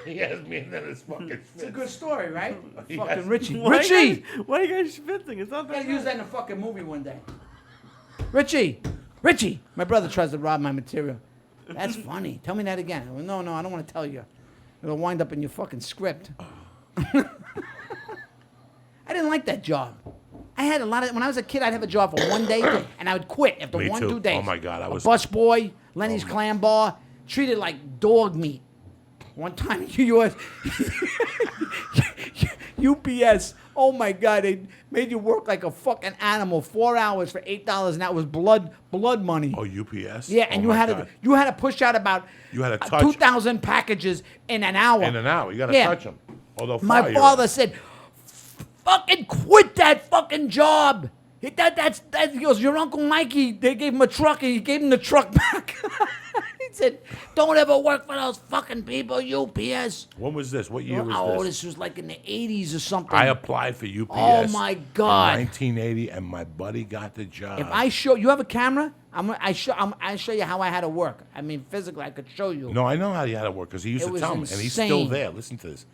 He has me and then it's fucking It's a good story, right? Yes. Fucking Richie. Why Richie! Why are you guys schwitzing? It's not I that gotta use bad. that in a fucking movie one day. Richie! My brother tries to rob my material. That's funny. Tell me that again. Well, no, I don't want to tell you. It'll wind up in your fucking script. I didn't like that job. I had a lot of... When I was a kid, I'd have a job for 1 day, and I would quit after Me 1, too. 2 days. Oh, my God, I was- A busboy, Lenny's Clam Bar, treated like dog meat. One time, UPS, oh my God, they made you work like a fucking animal, 4 hours for $8, and that was blood money. Oh, UPS? Yeah, and Oh, my you God. had to push out about You had to touch- 2,000 packages in an hour. In an hour. You gotta Yeah. touch them. Or they'll My fire you. father said, "Fucking quit that fucking job." He goes, "Your Uncle Mikey, they gave him a truck, and he gave him the truck back." He'd said, don't ever work for those fucking people, UPS. When was this? What year was Oh, this? this was like in the 80s or something. I applied for UPS. Oh, my God. In 1980, and my buddy got the job. If I show you have a camera, I show you how I had to work. I mean, physically, I could show you. No, I know how he had to work because he used It to was tell me, and he's still insane. there. Listen to this.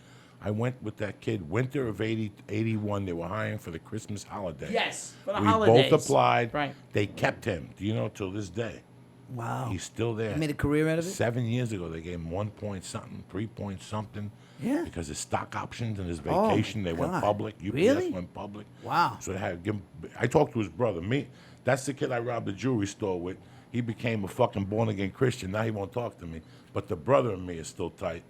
I went with that kid winter of 81. They were hiring for the Christmas holiday. Yes, for the we holidays. both applied. Right. They kept him. Do you know till this day? Wow. He's still there. He made a career out of it? 7 years ago, they gave him 1 point something, 3 point something. Yeah. Because his stock options and his Oh, vacation, my they went God. public. UPS Really? went public. Wow. So they had to give him, I talked to his brother. That's the kid I robbed the jewelry store with. He became a fucking born-again Christian. Now he won't talk to me. But the brother and me is still tight.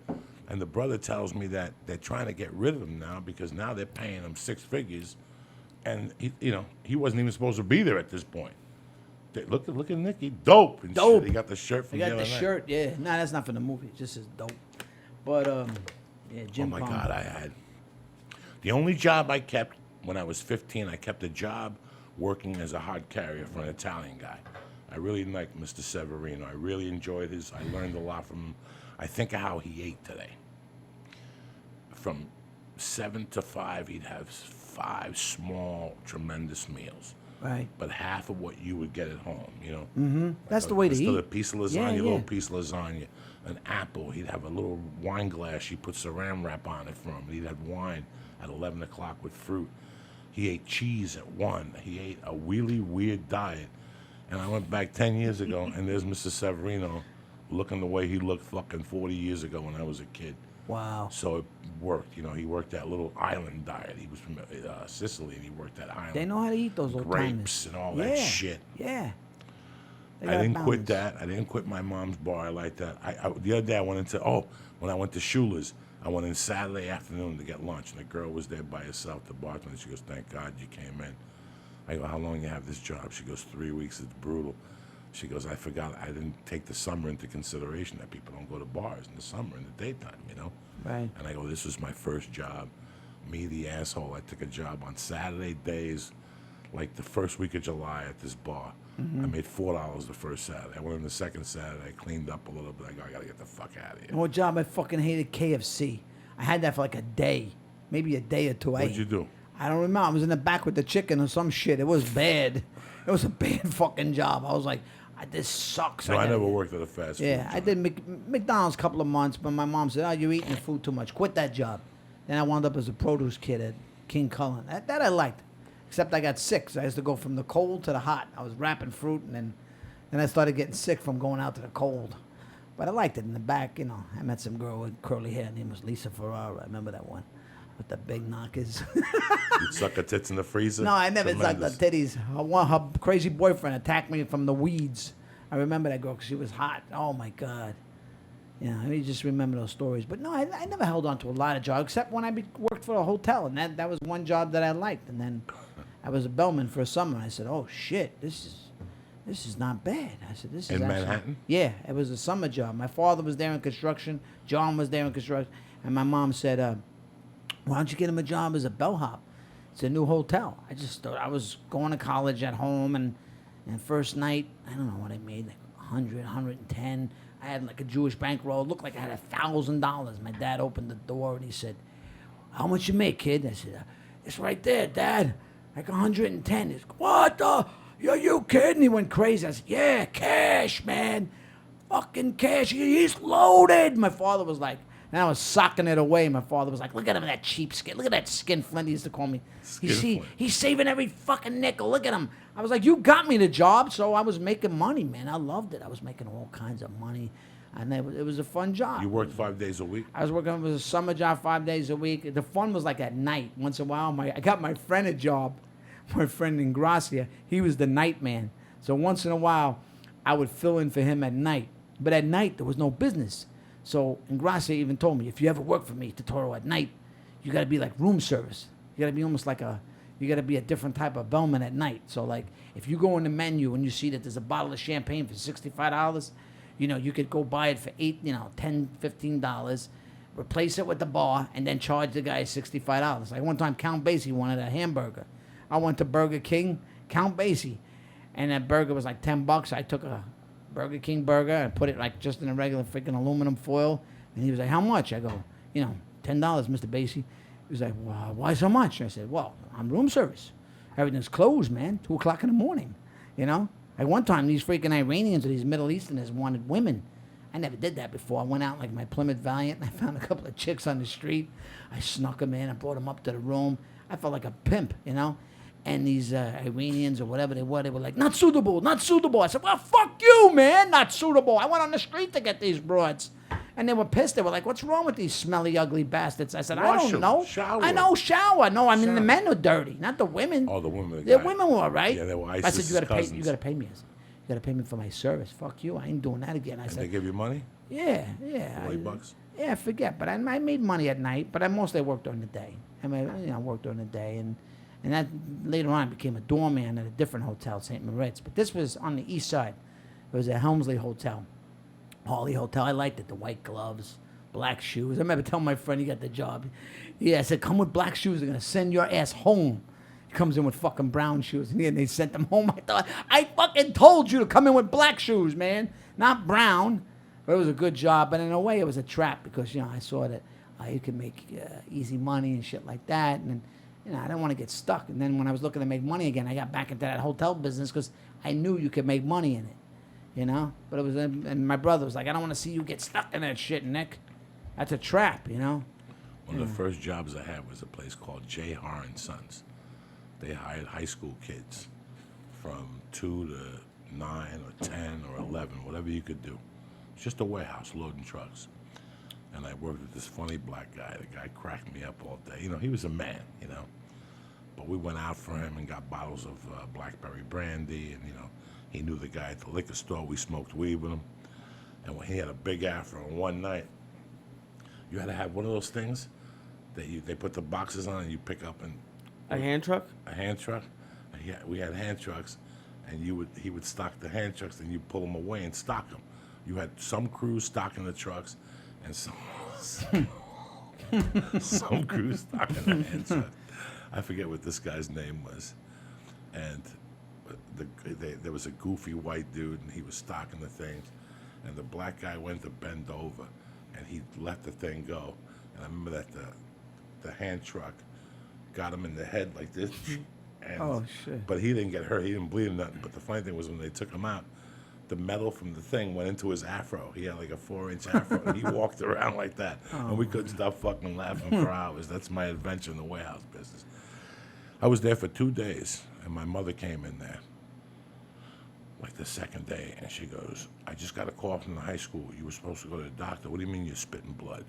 And the brother tells me that they're trying to get rid of him now because now they're paying him 6 figures. And, he wasn't even supposed to be there at this point. Look at Nicky. Dope. And Dope. Shit. He got the shirt I from got the the other night. shirt, yeah. Nah, that's not from the movie. It just is dope. But, yeah, Oh, Jim my Palmer. God, I had. The only job I kept when I was 15, I kept a job working as a hard carrier for an Italian guy. I really liked Mr. Severino. I really enjoyed I learned a lot from him. I think of how he ate today. From 7 to 5, he'd have 5 small, tremendous meals. Right. But half of what you would get at home, Mm-hmm. That's the way to Just eat. a piece of lasagna, Yeah, a little yeah. piece of lasagna, an apple. He'd have a little wine glass. He put saran wrap on it for him. He'd have wine at 11 o'clock with fruit. He ate cheese at 1. He ate a really weird diet. And I went back 10 years ago, and there's Mr. Severino looking the way he looked fucking 40 years ago when I was a kid. Wow. So it worked. He worked that little island diet. He was from Sicily, and he worked that island. They know how to eat those little Grapes and all that shit. Yeah. They I got didn't balance. quit that. I didn't quit my mom's bar. I like that. The other day I went when I went to Schuler's, I went in Saturday afternoon to get lunch, and the girl was there by herself, the bartender. She goes, "Thank God you came in." I go, "How long you have this job?" She goes, 3 weeks. It's brutal. She goes, "I forgot. I didn't take the summer into consideration that people don't go to bars in the summer, in the daytime, Right. And I go, this was my first job. Me, the asshole. I took a job on Saturday days, like the first week of July at this bar. I made $4 the first Saturday. I went in the second Saturday. I cleaned up a little bit. I go, I got to get the fuck out of here. You know what job I fucking hated? KFC. I had that for like a day. Maybe a day or two. What'd you do? I don't remember. I was in the back with the chicken or some shit. It was bad. It was a bad fucking job. I was like, this sucks. No, I gotta- never worked at a fast food Yeah, I joint. did McDonald's a couple of months, but my mom said, you're eating the food too much. Quit that job. Then I wound up as a produce kid at King Cullen. That I liked. Except I got sick. So I used to go from the cold to the hot. I was wrapping fruit, and then I started getting sick from going out to the cold. But I liked it in the back, I met some girl with curly hair. Her name was Lisa Ferrara. I remember that one. With the big knockers. You'd suck her tits in the freezer? No, I never sucked the Tremendous. titties. Her crazy boyfriend attacked me from the weeds. I remember that girl because she was hot. Oh, my God. Yeah, I just remember those stories. But no, I never held on to a lot of jobs, except when I worked for a hotel. And that was one job that I liked. And then I was a bellman for a summer. And I said, oh, shit, this is not bad. I said, this is In actually... Manhattan? Yeah, it was a summer job. My father was there in construction. John was there in construction. And my mom said, why don't you get him a job as a bellhop? It's a new hotel. I just thought I was going to college at home, and first night, I don't know what I made, like 100, 110. I had like a Jewish bankroll. It looked like I had $1,000. My dad opened the door, and he said, how much you make, kid? I said, it's right there, Dad. Like 110. He's, what the? Are you kidding? He went crazy. I said, yeah, cash, man. Fucking cash. He's loaded. My father was like, and I was socking it away. My father was like, look at him, that cheap skin. Look at that skin Flint. He used to call me. Skinflint. He's saving every fucking nickel. Look at him. I was like, you got me the job. So I was making money, man. I loved it. I was making all kinds of money. And it was a fun job. You worked 5 days a week? I was working, it was a summer job 5 days a week. The fun was like at night. Once in a while, I got my friend a job. My friend in Gracia, he was the night man. So once in a while, I would fill in for him at night. But at night, there was no business. So Gracia even told me, if you ever work for me, Turturro, at night, you got to be like room service. You got to be almost like you got to be a different type of bellman at night. So like, if you go in the menu and you see that there's a bottle of champagne for $65, you could go buy it for $8, $10, $15, replace it with the bar, and then charge the guy $65. Like one time, Count Basie wanted a hamburger. I went to Burger King, Count Basie, and that burger was like $10. I took a Burger King burger. I put it like just in a regular freaking aluminum foil. And he was like, how much? I go, $10, Mr. Basie. He was like, well, why so much? I said, well, I'm room service. Everything's closed, man. 2 o'clock in the morning, Like one time, these freaking Iranians or these Middle Easterners wanted women. I never did that before. I went out like my Plymouth Valiant and I found a couple of chicks on the street. I snuck them in. I brought them up to the room. I felt like a pimp, And these Iranians or whatever they were like, not suitable, not suitable. I said, well, fuck you, man, not suitable. I went on the street to get these broads. And they were pissed. They were like, what's wrong with these smelly, ugly bastards? I said, I Wash don't 'em. know. Shower. I know, shower. No, I mean, Shower. the men are dirty, not the women. Oh, the women. The women were all right. Yeah, they were I said, ISIS's you gotta cousins. pay. You gotta pay me. I said, you gotta pay me for my service. Fuck you. I ain't doing that again. I And said, they give you money? yeah. $20? Yeah, I forget. But I made money at night. But I mostly worked during the day. I worked during the day, and that later on became a doorman at a different hotel, St. Moritz. But this was on the east side. It was a Helmsley Hotel, Hawley Hotel. I liked it. The white gloves, black shoes. I remember telling my friend he got the job. Yeah, I said, come with black shoes. They're gonna send your ass home. He comes in with fucking brown shoes, and they sent him home. I thought, I fucking told you to come in with black shoes, man, not brown. But it was a good job, but in a way it was a trap because, I saw that you could make easy money and shit like that. And, I didn't want to get stuck. And then when I was looking to make money again, I got back into that hotel business because I knew you could make money in it, But it was, and my brother was like, I don't want to see you get stuck in that shit, Nick. That's a trap, One of the first jobs I had was a place called J. Har and Sons. They hired high school kids from 2 to 9 or 10 or 11, whatever you could do. It's just a warehouse loading trucks. And I worked with this funny black guy. The guy cracked me up all day. He was a man, But we went out for him and got bottles of blackberry brandy. And, he knew the guy at the liquor store. We smoked weed with him. And when he had a big afro, and one night, you had to have one of those things that they put the boxes on and you pick up and... A hand truck? A hand truck. Yeah, we had hand trucks, and he would stock the hand trucks, and you pull them away and stock them. You had some crews stocking the trucks, and some crews stocking the hand truck. I forget what this guy's name was, and there was a goofy white dude, and he was stocking the things, and the black guy went to bend over, and he let the thing go, and I remember that the hand truck got him in the head like this. And, Oh, shit. But he didn't get hurt. He didn't bleed or nothing. But the funny thing was when they took him out, the metal from the thing went into his afro. He had like a 4-inch afro, and he walked around like that. And we couldn't stop fucking laughing for hours. That's my adventure in the warehouse business. I was there for 2 days, and my mother came in there, like the second day, and she goes, I just got a call from the high school. You were supposed to go to the doctor. What do you mean you're spitting blood?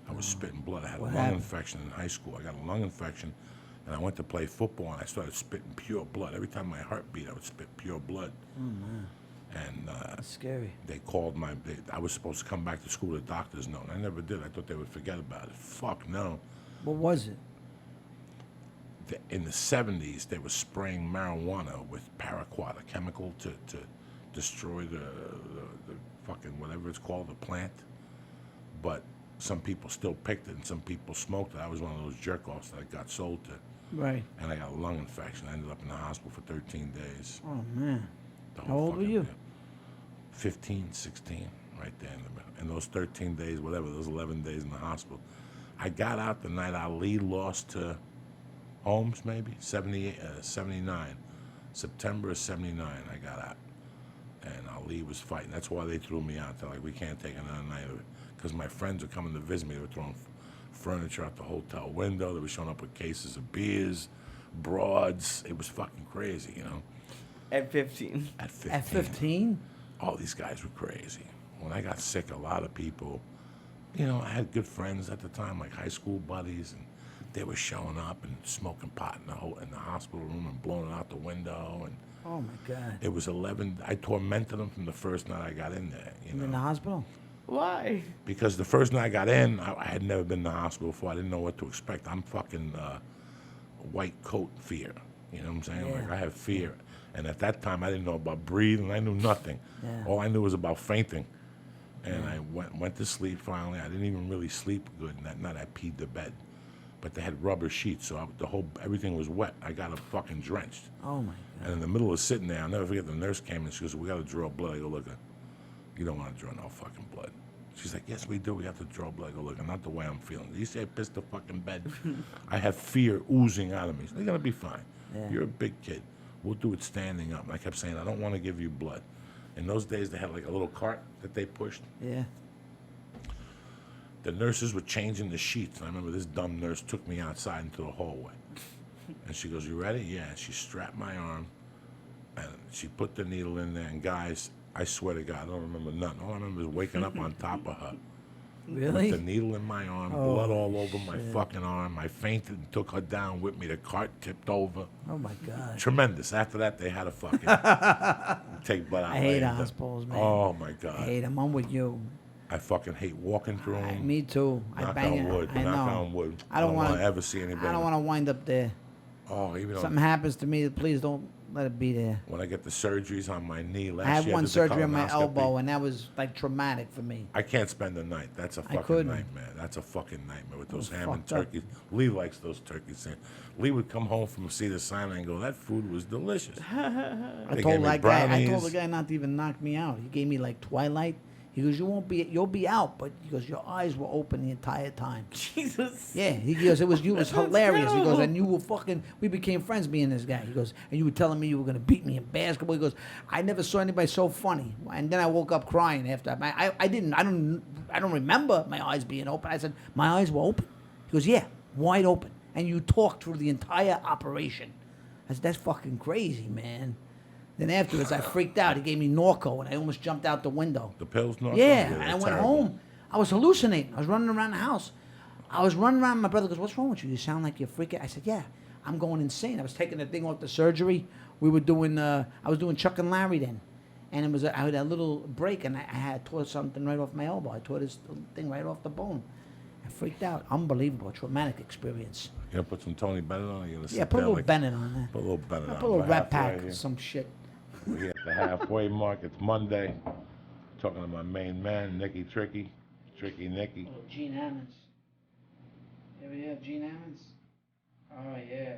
I was spitting blood. I had a lung infection in high school. I got a lung infection, and I went to play football, and I started spitting pure blood. Every time my heart beat, I would spit pure blood. Oh, man. And That's scary. they called I was supposed to come back to school with a doctor's note, and I never did. I thought they would forget about it. Fuck no. What was it? In the 70s, they were spraying marijuana with paraquat, a chemical to destroy the fucking whatever it's called, the plant. But some people still picked it, and some people smoked it. I was one of those jerk-offs that got sold to. Right. And I got a lung infection. I ended up in the hospital for 13 days. Oh, man. The How whole old were fucking you? thing. 15, 16, right there in the middle. And those 13 days, whatever, those 11 days in the hospital. I got out the night Ali lost to Holmes, maybe, 79. September of 79, I got out. And Ali was fighting. That's why they threw me out. They're like, we can't take another night of it. Because my friends were coming to visit me. They were throwing furniture out the hotel window. They were showing up with cases of beers, broads. It was fucking crazy, At 15. At 15. At 15? All these guys were crazy. When I got sick, a lot of people, I had good friends at the time, like high school buddies, and they were showing up and smoking pot in the hospital room and blowing it out the window. And Oh, my God. it was 11. I tormented them from the first night I got in there. You in the hospital? Why? Because the first night I got in, I had never been in the hospital before. I didn't know what to expect. I'm fucking white coat fear. You know what I'm saying? Yeah. Like, I have fear. And at that time, I didn't know about breathing. I knew nothing. Yeah. All I knew was about fainting. And I went to sleep finally. I didn't even really sleep good. And that night I peed the bed. but they had rubber sheets, so everything was wet. I got fucking drenched. Oh my God. And in the middle of sitting there, I'll never forget, the nurse came and she goes, "We got to draw blood." I go, "Look, you don't want to draw no fucking blood." She's like, "Yes, we do. We have to draw blood." I go, "Look, not the way I'm feeling." You say I pissed the fucking bed? I have fear oozing out of me. They're going to be fine. Yeah. You're a big kid. We'll do it standing up. And I kept saying, "I don't want to give you blood." In those days, they had like a little cart that they pushed. Yeah. The nurses were changing the sheets. And I remember this dumb nurse took me outside into the hallway. And she goes, "You ready?" Yeah. And she strapped my arm. And she put the needle in there. And guys, I swear to God, I don't remember nothing. All I remember is waking up on top of her. Really? With the needle in my arm, Oh, blood all over my fucking arm. I fainted and took her down with me. The cart tipped over. Oh my God. Tremendous. After that, they had to fucking take blood out. I hate later. hospitals, man. Oh my I God. hate them. I'm with you. I fucking hate walking through them. Me too. I Knock bang on it. wood. I Knock know. on wood. I don't want wanna- to ever see anybody. I don't want to wind up there. Oh, even though Something happens to me, please don't let it be there. when I get the surgeries on my knee last I had year, one did the surgery on my colonoscopy. elbow, and that was like traumatic for me. I can't spend the night. That's a fucking couldn't. nightmare. That's a fucking nightmare with those was ham and fucked up. turkeys. Lee likes those turkeys. Lee would come home from See the Sign and go, "That food was delicious." I They told gave me that guy. I told brownies. the guy not to even knock me out. He gave me like Twilight. He goes, you'll be out, but he goes, your eyes were open the entire time. Jesus. Yeah, he goes, it was hilarious. He goes, terrible. and you were we became friends, me and this guy. He goes, and you were telling me you were gonna beat me in basketball. He goes, I never saw anybody so funny. And then I woke up crying after. I don't remember my eyes being open. I said, my eyes were open. He goes, yeah, wide open. And you talked through the entire operation. I said, that's fucking crazy, man. Then afterwards, I freaked out. He gave me Norco, and I almost jumped out the window. The pills, no. Yeah, and I they're went terrible. home. I was hallucinating. I was running around the house. I was running around. My brother goes, "What's wrong with you? You sound like you're freaking." I said, "Yeah, I'm going insane." I was taking the thing off the surgery. We were doing. I was doing Chuck and Larry then, and it was. I had a little break, and I had tore something right off my elbow. I tore this thing right off the bone. I freaked out. Unbelievable, traumatic experience. You gonna put some Tony Bennett on? Or you gonna sit Yeah, put a there little like- Bennett on there. Put a little Bennett on. Put a little We're Rat halfway Pack or here. some shit. We're here at the halfway mark. It's Monday. Talking to my main man, Nicky Tricky Nicky. Oh, Gene Ammons. Here we have Gene Ammons. Oh, yeah.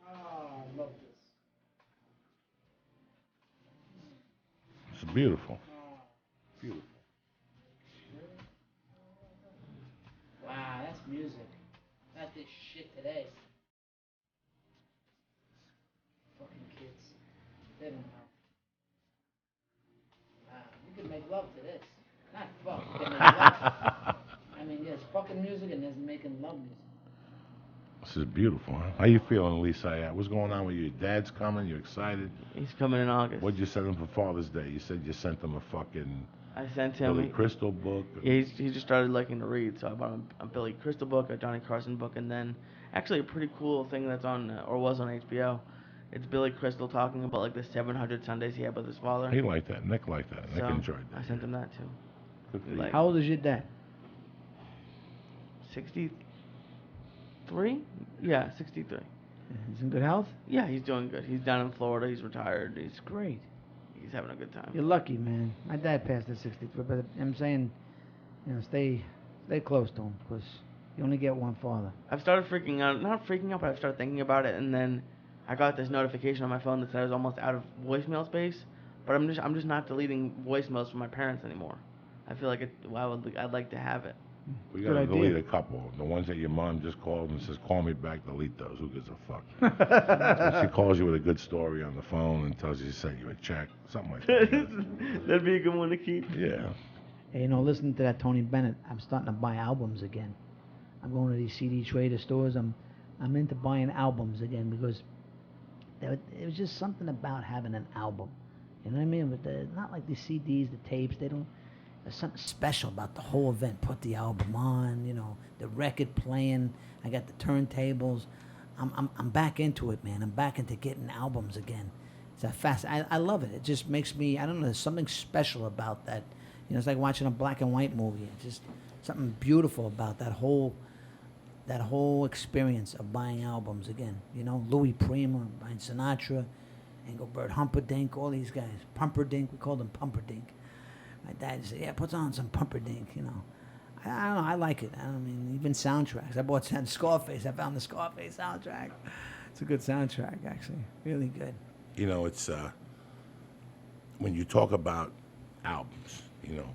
Oh, I love this. It's beautiful. Beautiful. Wow, that's music. Not this shit today. Fucking kids. They don't know. Wow, you can make love to this. Not fuck, you can make love. I mean, there's fucking music and there's making love music. This is beautiful, huh? How you feeling, Syatt? What's going on with you? Your dad's coming? You excited? He's coming in August. What'd you send him for Father's Day? You said you sent him a fucking I sent him. Billy Crystal book. Yeah, he just started liking to read, so I bought him a Billy Crystal book, a Johnny Carson book, and then actually a pretty cool thing that's on or was on HBO. It's Billy Crystal talking about like the 700 Sundays he had with his father. He liked that. Nick liked that. Nick So, enjoyed that. I sent him that too. Good for you. like- How old is your dad? 63? Yeah, 63. He's in good health? Yeah, he's doing good. He's down in Florida. He's retired. He's Great. he's having a good time. You're lucky, man. My dad passed at 63, but I'm saying, stay close to him, because you only get one father. I've started freaking out. Not freaking out, but I've started thinking about it, and then I got this notification on my phone that said I was almost out of voicemail space. But I'm just not deleting voicemails from my parents anymore. I feel like I'd like to have it. We Good gotta idea. delete a couple. The ones that your mom just called and says, "Call me back," delete those. Who gives a fuck? So she calls you with a good story on the phone and tells you she sent you a check. Something like that. That'd be a good one to keep. Yeah. Hey, listening to that Tony Bennett, I'm starting to buy albums again. I'm going to these CD trader stores. I'm into buying albums again, because it was just something about having an album. You know what I mean? But not like the CDs, the tapes. There's something special about the whole event. Put the album on, the record playing. I got the turntables. I'm back into it, man. I'm back into getting albums again. It's I love it. It just makes me, I don't know, there's something special about that. It's like watching a black and white movie. It's just something beautiful about that whole experience of buying albums again. Louis Prima, buying Sinatra, Engelbert Humperdinck, all these guys. Pumperdinck, we called him Pumperdinck. My dad said, "Yeah, put on some Pumperdinck." I don't know. I like it. I mean, even soundtracks. I bought Scarface. I found the Scarface soundtrack. It's a good soundtrack, actually. Really good. You know, it's when you talk about albums, you know,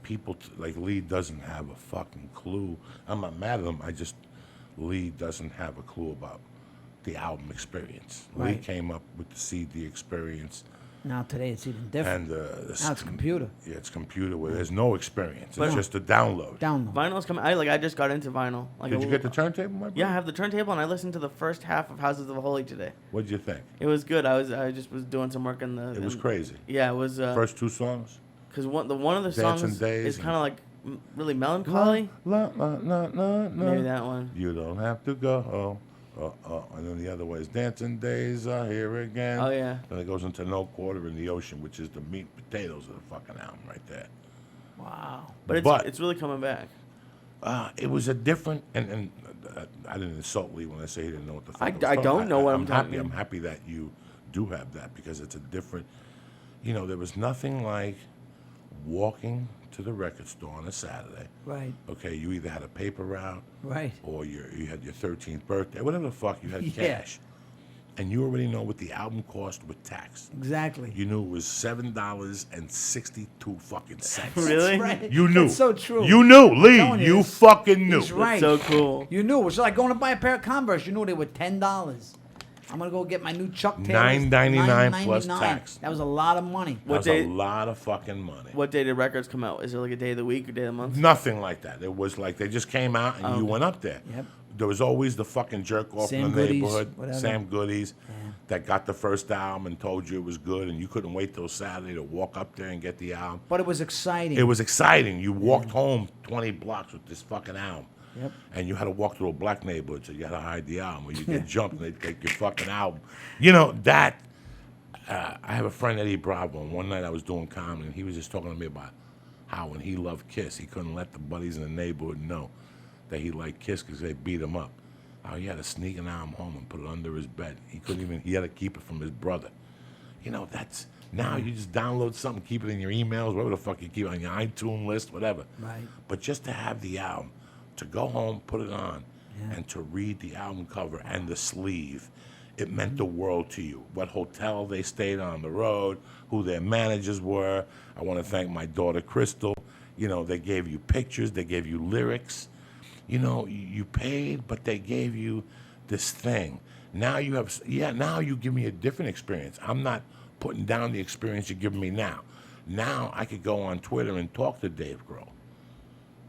people like Lee doesn't have a fucking clue. I'm not mad at him. Lee doesn't have a clue about the album experience. Lee Right. came up with the CD experience. Now today it's even different. And Now it's computer. Yeah, it's computer where there's no experience. But- It's just a download. Download. Vinyl's coming. I just got into vinyl. Like Did you get the turntable, my brother? Yeah, I have the turntable, and I listened to the first half of Houses of Holy today. What did you think? It was good. I just was doing some work in the. It was crazy. Yeah, it was. First two songs. Because one of the Dancing songs Days is and- kind of like really melancholy. La, la, la, la, la. Maybe that one. You don't have to go. And then the other way is Dancing Days Are Here Again. Oh, yeah. Then it goes into No Quarter in the Ocean, which is the meat and potatoes of the fucking album right there. Wow. But But- it's really coming back. It was a different, and I didn't insult Lee when I say he didn't know what the fuck I was talking don't about. know what I'm happy. talking- I'm happy that you do have that because it's a different, you know, there was nothing like walking to the record store on a Saturday. Right. Okay, you either had a paper route Right. or you had your 13th birthday, whatever the fuck, you had Yeah. cash. And you already know what the album cost with tax. Exactly. You knew it was $7.62 fucking cents. Really? Right. You knew. That's so true. You knew, Lee. telling you, You this- fucking knew. He's right. So cool. You knew. It was like going to buy a pair of Converse. You knew they were $10. I'm gonna go get my new Chuck Taylors. $9.99 plus $9.99. tax. That was a lot of money. That What was day- a lot of fucking money. What day did records come out? Is it like a day of the week or day of the month? Nothing like that. It was like they just came out and you went up there. Yep. There was always the fucking jerk off Sam in the Goodies, neighborhood, whatever. Sam Goodies, that got the first album and told you it was good, and you couldn't wait till Saturday to walk up there and get the album. But it was exciting. It was exciting. You walked home 20 blocks with this fucking album. Yep. And you had to walk through a black neighborhood, so you had to hide the album, or you get jumped and they'd take your fucking album. You know, that, I have a friend, Eddie Bravo, and one night I was doing comedy, and he was just talking to me about how when he loved Kiss, he couldn't let the buddies in the neighborhood know that he liked Kiss because they beat him up. How he had to sneak an album home and put it under his bed. He had to keep it from his brother. You know, that's, now you just download something, keep it in your emails, whatever the fuck you keep it on your iTunes list, whatever. Right. But just to have the album, to go home, put it on, and to read the album cover and the sleeve, it meant the world to you. What hotel they stayed on the road, who their managers were. I want to thank my daughter, Crystal. You know, they gave you pictures, they gave you lyrics. You know, you paid, but they gave you this thing. Now you have, now you give me a different experience. I'm not putting down the experience you're giving me now. Now I could go on Twitter and talk to Dave Grohl.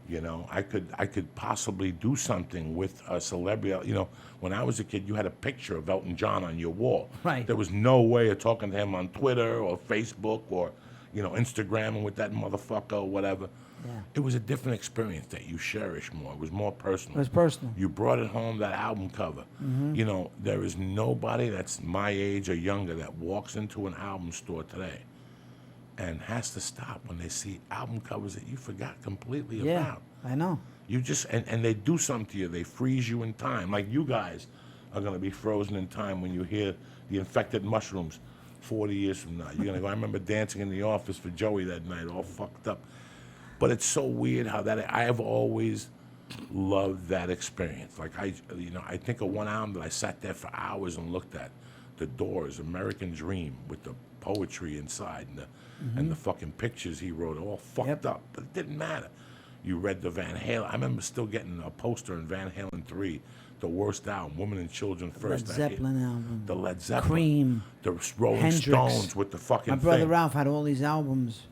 You know, I could possibly do something with a celebrity. You know, when I was a kid, you had a picture of Elton John on your wall. Right. There was no way of talking to him on Twitter or Facebook or, you know, Instagramming with that motherfucker or whatever. Yeah. It was a different experience that you cherish more. It was more personal. It was personal. You brought it home, that album cover. You know, there is nobody that's my age or younger that walks into an album store today and has to stop when they see album covers that you forgot completely Yeah, about. I know. You just, and they do something to you. They freeze you in time. Like you guys are going to be frozen in time when you hear the Infected Mushrooms 40 years from now. You're going to go, I remember dancing in the office for Joey that night, all fucked up. But it's so weird how that, I have always loved that experience. Like I think of one album that I sat there for hours and looked at, The Doors, American Dream, with the poetry inside and the fucking pictures he wrote, all fucked up, but it didn't matter. You read the Van Halen. I remember still getting a poster in Van Halen 3, the worst album, Women and Children First. Led Zeppelin album. The Led Zeppelin. Cream. The Rolling Hendrix. Stones with the fucking My brother thing. Ralph had all these albums.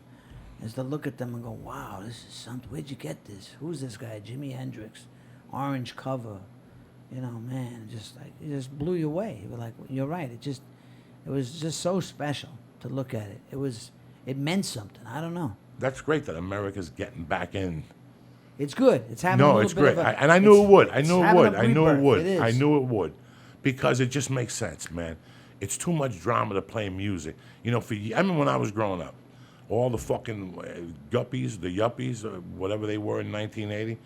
Is to look at them and go, wow, this is something. Where'd you get this? Who's this guy? Jimi Hendrix. Orange cover. You know, man, just like, it just blew you away. You were like, you're right. It was just so special to look at it. It meant something. I don't know. That's great that America's getting back in. It's good. It's having a No, little it's bit great. of a, And I knew it would. I it's knew it having would. a I knew it rebirth. would. It is. I knew it would. Because it just makes sense, man. It's too much drama to play music. You know, I remember when I was growing up, all the fucking guppies, the yuppies, or whatever they were in 1980.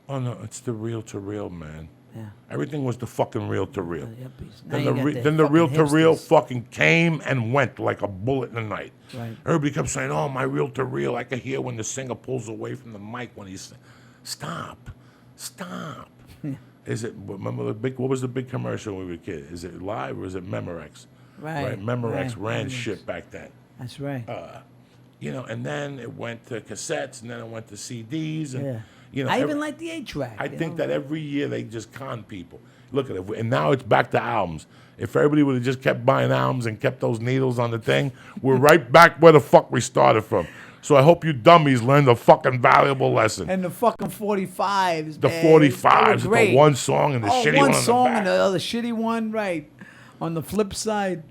Oh, no, it's the reel to real, man. Yeah. Everything was the fucking reel to real. The yuppies. Now Then you the, got then the fucking reel to real hipsters. fucking came and went like a bullet in the night. Right. Everybody kept saying, "Oh, my reel to real." I could hear when the singer pulls away from the mic when he's Stop. Is it? Remember the big? What was the big commercial when we were kids? Is it Live or is it Memorex? Right. Memorex ran Memorex. shit back then. That's right. And then it went to cassettes, and then it went to CDs, and yeah. I even like the 8-track. I think that every year they just con people. Look at it, and now it's back to albums. If everybody would have just kept buying albums and kept those needles on the thing, we're right back where the fuck we started from. So I hope you dummies learned a fucking valuable lesson. And the fucking 45s, The man. 45s, They were great. the one song and the shitty one one on song the back. and the other shitty one, right. On the flip side,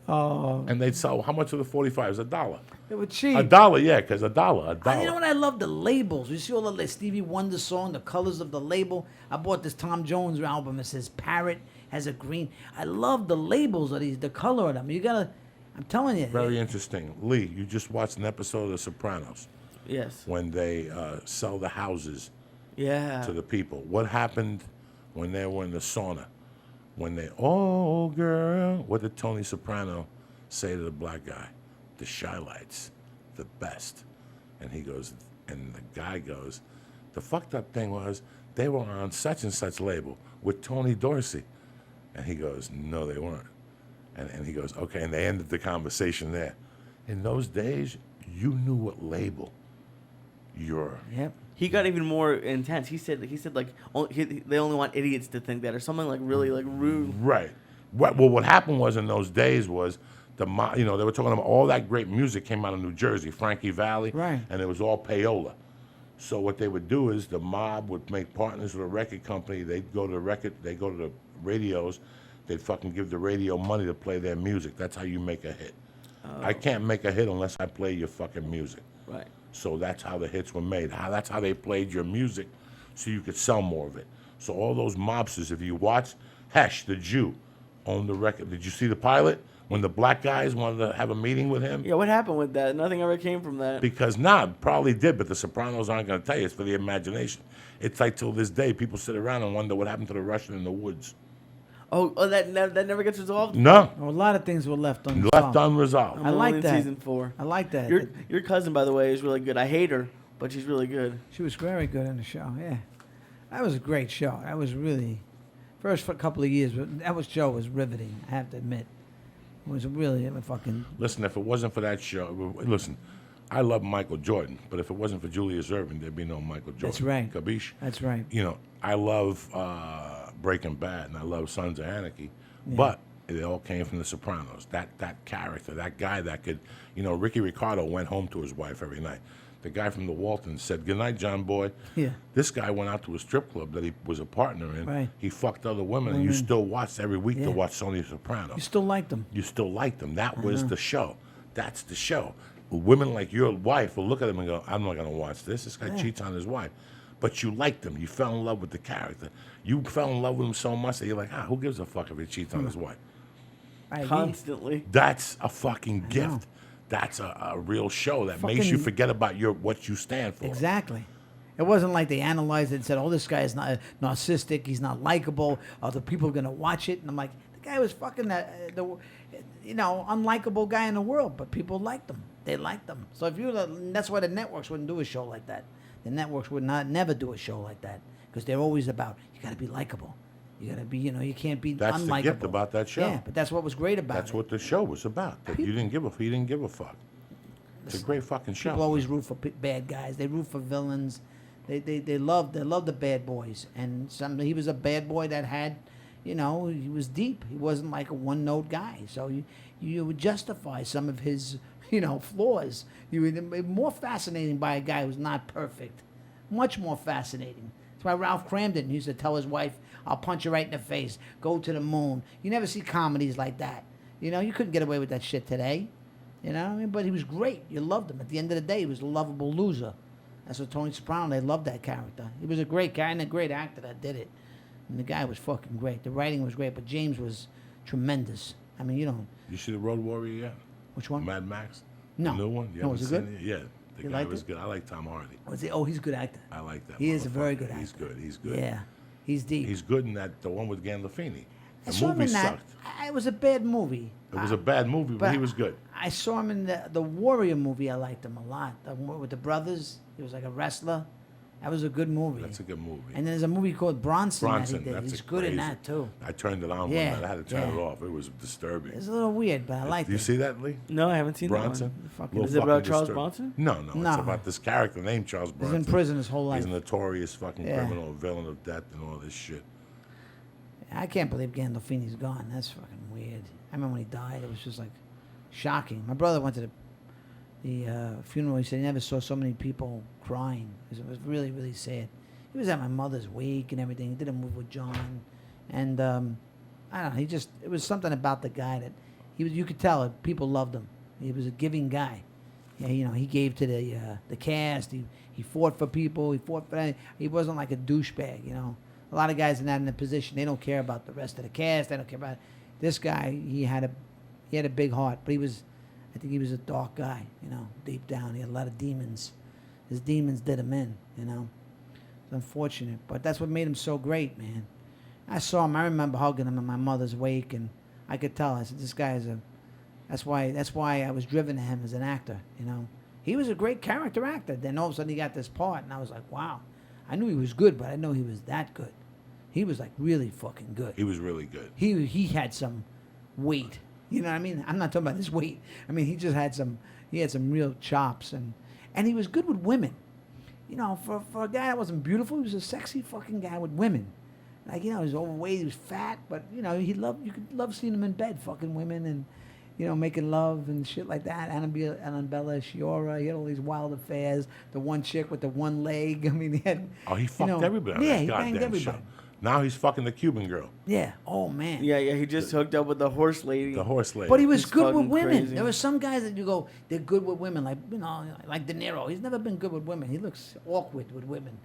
And they'd sell, how much are the 45s? $1. they were cheap. $1, yeah, because $1. You know what I love? The labels. You see all the Stevie Wonder song, the colors of the label. I bought this Tom Jones album. It says Parrot, has a green. I love the labels of these, the color of them. You gotta, I'm telling you. Very interesting. Lee, you just watched an episode of The Sopranos Yes. when they sell the houses Yeah. to the people. What happened when they were in the sauna? When they, oh, girl, what did Tony Soprano say to the black guy? The Shylights, the best. And he goes, and the guy goes, the fucked up thing was they were on such and such label with Tony Dorsey. And he goes, no, they weren't. And he goes, okay, and they ended the conversation there. In those days, you knew what label you're. Yep. He got even more intense. He said like they only want idiots to think that, or something like really like rude. Right. What happened was in those days was they were talking about all that great music came out of New Jersey, Frankie Valli, Right. and it was all payola. So what they would do is the mob would make partners with a record company. They'd go to the radios. They'd fucking give the radio money to play their music. That's how you make a hit. I can't make a hit unless I play your fucking music. Right. So that's how the hits were made. That's how they played your music so you could sell more of it. So all those mobsters, if you watch, Hesh, the Jew, owned the record. Did you see the pilot? When the black guys wanted to have a meeting with him? Yeah. What happened with that? Nothing ever came from that. Because, probably did, but the Sopranos aren't going to tell you. It's for the imagination. It's like till this day, people sit around and wonder what happened to the Russian in the woods. That never gets resolved. No, A lot of things were left unresolved. left unresolved. I like only in that. Season 4. I like that. Your cousin, by the way, is really good. I hate her, but she's really good. She was very good in the show. Yeah, that was a great show. That was really first for a couple of years, but that show was riveting. I have to admit, it was really a fucking. Listen, if it wasn't for that show, listen, I love Michael Jordan, but if it wasn't for Julius Erving, there'd be no Michael Jordan. That's right. Kabish? That's right. I love Breaking Bad and I love Sons of Anarchy, but it all came from The Sopranos. That character, that guy that could, Ricky Ricardo went home to his wife every night. The guy from the Waltons said, "Good night, John Boy." Yeah. This guy went out to a strip club that he was a partner in. Right. He fucked other women, and you still watched every week to watch Tony Soprano. You still liked them. You still liked them. That was the show. That's the show. Women like your wife will look at him and go, "I'm not going to watch this. This guy cheats on his wife." But you liked him. You fell in love with the character. You fell in love with him so much that you're like, who gives a fuck if he cheats on his wife? I agree. Constantly. That's a fucking know. gift. That's a real show that makes Fucking- you forget about what you stand for. Exactly. It wasn't like they analyzed it and said, "Oh, this guy is not narcissistic. He's not likable. Other people are gonna watch it." And I'm like, the guy was fucking unlikable guy in the world, but people liked him. They liked him. So that's why the networks wouldn't do a show like that. The networks would never do a show like that because they're always about you got to be likable. You got to be, you can't be That's unlikable. the gift about that show. Yeah, but that's what was great about That's it. what the show was about. That he didn't give a fuck. It's a great fucking show. People always root for bad guys. They root for villains. They love the bad boys. And he was a bad boy that had, he was deep. He wasn't like a one note guy. So you would justify some of his, flaws. You would be more fascinating by a guy who's not perfect. Much more fascinating. That's why Ralph Cramden used to tell his wife, "I'll punch you right in the face. Go to the moon." You never see comedies like that. You couldn't get away with that shit today. But he was great. You loved him. At the end of the day, he was a lovable loser. That's what Tony Soprano, they loved that character. He was a great guy and a great actor that did it. And the guy was fucking great. The writing was great, but James was tremendous. I mean, You see the Road Warrior yet? Which one? Mad Max? No. The new one? You No, haven't was it seen good? Yeah. The You guy liked was it? good. I like Tom Hardy. He's a good actor. I like that. He is a very motherfucker. good He's actor. good. He's good. Yeah. He's deep. He's good in the one with Gandolfini. I The saw him movie in that. sucked. It was a bad movie. It was a bad movie, but he was good. I saw him in the Warrior movie. I liked him a lot. With the brothers. He was like a wrestler. That was a good movie. That's a good movie. And there's a movie called Bronson that he did. that's He's a good in crazy- that too. I turned it on Yeah, one night. I had to turn yeah. it off. It was disturbing. It's a little weird, but I liked Do you it. see that, Lee? No, I haven't seen Bronson? that one. Fucking- Is it about fucking Charles disturbing. Bronson? No, No. it's about this character named Charles He's Bronson. in prison his whole life. He's a notorious fucking Yeah. criminal, villain of death, and all this shit. I can't believe Gandolfini's gone. That's fucking weird. I remember when he died, it was just like shocking. My brother went to the funeral. He said he never saw so many people crying. It was really, really sad. He was at my mother's wake and everything. He did a movie with John, and I don't know. It was something about the guy that he was. You could tell it. People loved him. He was a giving guy. Yeah, he gave to the cast. He fought for people. He wasn't like a douchebag. A lot of guys are not in a position. They don't care about the rest of the cast. They don't care about this guy. He had a big heart, but I think he was a dark guy. Deep down, he had a lot of demons. His demons did him in. It's unfortunate, but that's what made him so great, man. I saw him. I remember hugging him at my mother's wake, and I could tell. I said, "This guy is a." That's why I was driven to him as an actor. He was a great character actor. Then all of a sudden he got this part, and I was like, "Wow." I knew he was good, but I didn't know he was that good. He was like really fucking good. He was really good. He had some weight. You know what I mean? I'm not talking about his weight. I mean, he just had some real chops, and he was good with women. For a guy that wasn't beautiful, he was a sexy fucking guy with women. Like, he was overweight, he was fat, but you could love seeing him in bed, fucking women, and making love and shit like that. Annabella Sciorra, he had all these wild affairs. The one chick with the one leg. I mean, he had. Oh, he fucked everybody on Yeah, that he banged goddamn everybody. show. Now he's fucking the Cuban girl, Yeah. Oh man. Yeah, he just hooked up with the horse lady. the horse lady. But he was He's good with fucking women. crazy. There were some guys that you go, they're good with women, like De Niro. He's never been good with women. He looks awkward with women.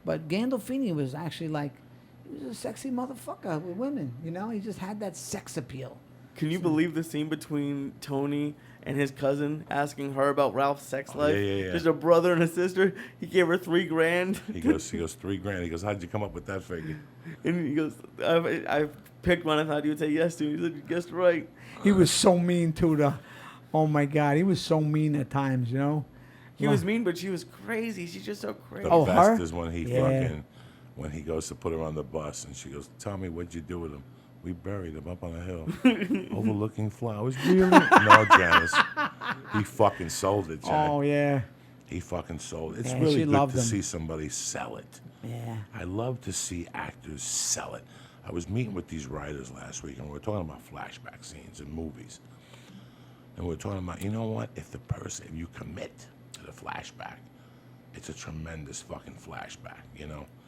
But Gandolfini was actually he was a sexy motherfucker with women. He just had that sex appeal. Can you believe the scene between Tony and his cousin asking her about Ralph's sex life? yeah. There's a brother and a sister. He gave her $3,000. He goes $3,000. He goes, how'd you come up with that figure? And he goes, I picked one. I thought you would say yes to. He said, you guessed right. He was so mean to the. Oh my God, he was so mean at times. He was mean, but she was crazy. She's just so crazy. The Oh, best her? is when when he goes to put her on the bus, and she goes, tell me, what'd you do with him? We buried him up on a hill, overlooking flowers. Really? No, Janice. He fucking sold it, Jack. Oh yeah. He fucking sold it. It's Yeah, really she good loved to him. see somebody sell it. Yeah. I love to see actors sell it. I was meeting with these writers last week, and we were talking about flashback scenes in movies. And we were talking about, you know what? If you commit to the flashback, it's a tremendous fucking flashback,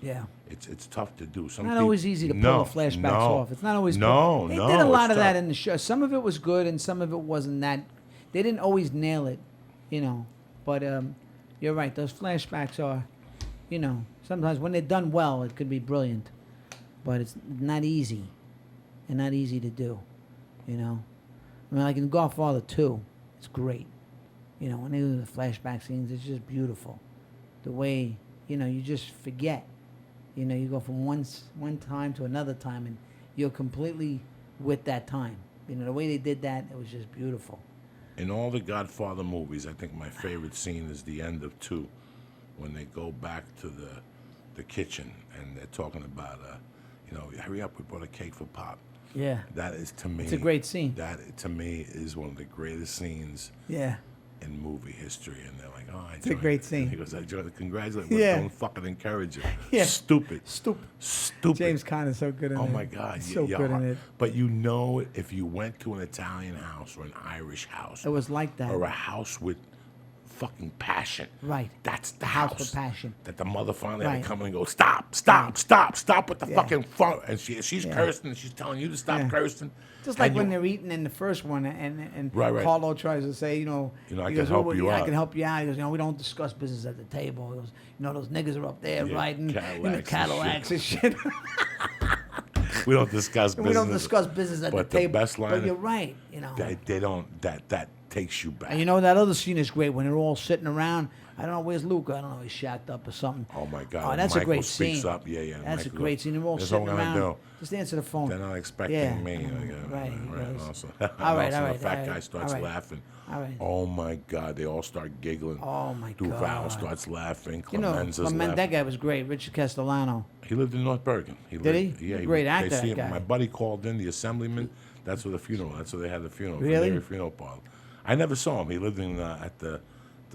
Yeah. It's tough to do. Not always easy to pull the flashbacks off. It's not always. They did a lot of that in the show. Some of it was good, and some of it wasn't that. They didn't always nail it, But you're right. Those flashbacks are, sometimes when they're done well, it could be brilliant, but it's not easy, and not easy to do, I mean, like in Godfather 2, it's great. When they do the flashback scenes, it's just beautiful. The way, you just forget. You go from one time to another time, and you're completely with that time. The way they did that, it was just beautiful. In all the Godfather movies, I think my favorite scene is the end of 2, when they go back to the kitchen and they're talking about, hurry up, we brought a cake for Pop. Yeah. That is, to me... It's a great scene. That, to me, is one of the greatest scenes Yeah. in movie history. And they're like, oh, It's a great scene. He goes, I joined. Congratulate. Yeah. Don't fucking encourage it. Yeah. Stupid. Stupid. James Caan is so good in it. Oh, my God. So good in it. But if you went to an Italian house or an Irish house... It was like that. Or a house with fucking passion. Right. That's the House house. with passion. That the mother finally had Right. to come in and go, stop with the fucking fun. And she's cursing and she's telling you to stop cursing. Just like And when you- they're eating in the first one, and Right. Carlo tries to say, I he can goes, help "Oh, you I out." can help you out. He goes, we don't discuss business at the table. He goes, those niggas are up there Yeah, riding in the Cadillacs and Cadillacs and shit. We don't discuss business. We don't discuss business at but the table. best line But you're right, They don't, that takes you back. And you know that other scene is great when they're all sitting around. I don't know where's Luca. I don't know, he's shacked up or something. Oh my God! Oh, that's Michael a great speaks scene. up. Yeah. That's Michael a great scene. They're all That's what sitting we're gonna around. do. Just answer the phone. They're not expecting Yeah. me. Right. Right. Yes. Also, All right, also all right, the fat all guy right, starts all right. laughing. All right. Oh my God! They all start giggling. Oh my Duval God. starts laughing. You know, Clemenza's that laughing. guy was great. Richard Castellano. He lived in North Bergen. Did he? Yeah, Great actor, They see that him. guy. My buddy called in, the assemblyman. That's where the funeral. That's where they had the funeral. Really? Canary Funeral Parlor. I never saw him. He lived in at the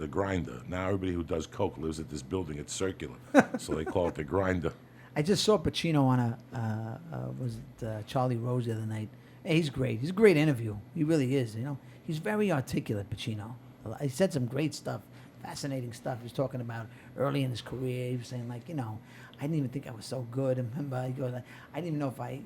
Grinder. Now everybody who does coke lives at this building. It's circular, so they call it the Grinder. I just saw Pacino on was it Charlie Rose the other night. Hey, he's great. He's a great interview. He really is. You know, he's very articulate, Pacino. He said some great stuff, fascinating stuff. He was talking about early in his career. He was saying like, you know, I didn't even think I was so good. And remember, he goes, I didn't even know if I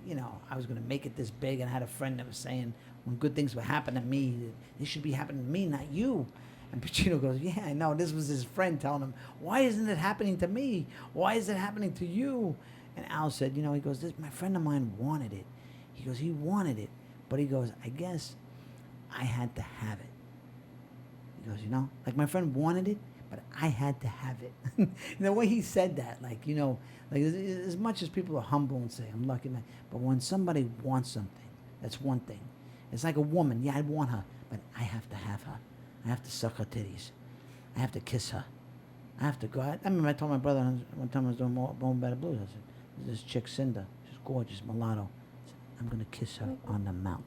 was going to make it this big. And I had a friend that was saying when good things would happen to me, they should be happening to me, not you. And Pacino goes, yeah, I know. This was his friend telling him, why isn't it happening to me? Why is it happening to you? And Al said, he goes, my friend of mine wanted it. He goes, he wanted it. But he goes, I guess I had to have it. He goes, like my friend wanted it, but I had to have it. The way he said that, like as much as people are humble and say, I'm lucky, man, but when somebody wants something, that's one thing. It's like a woman. Yeah, I want her, but I have to have her. I have to suck her titties. I have to kiss her. I have to go out. I remember I told my brother one time I was doing Bone Better Blues. I said, this chick, Cinda, she's gorgeous, mulatto. I said, I'm going to kiss her on the mouth.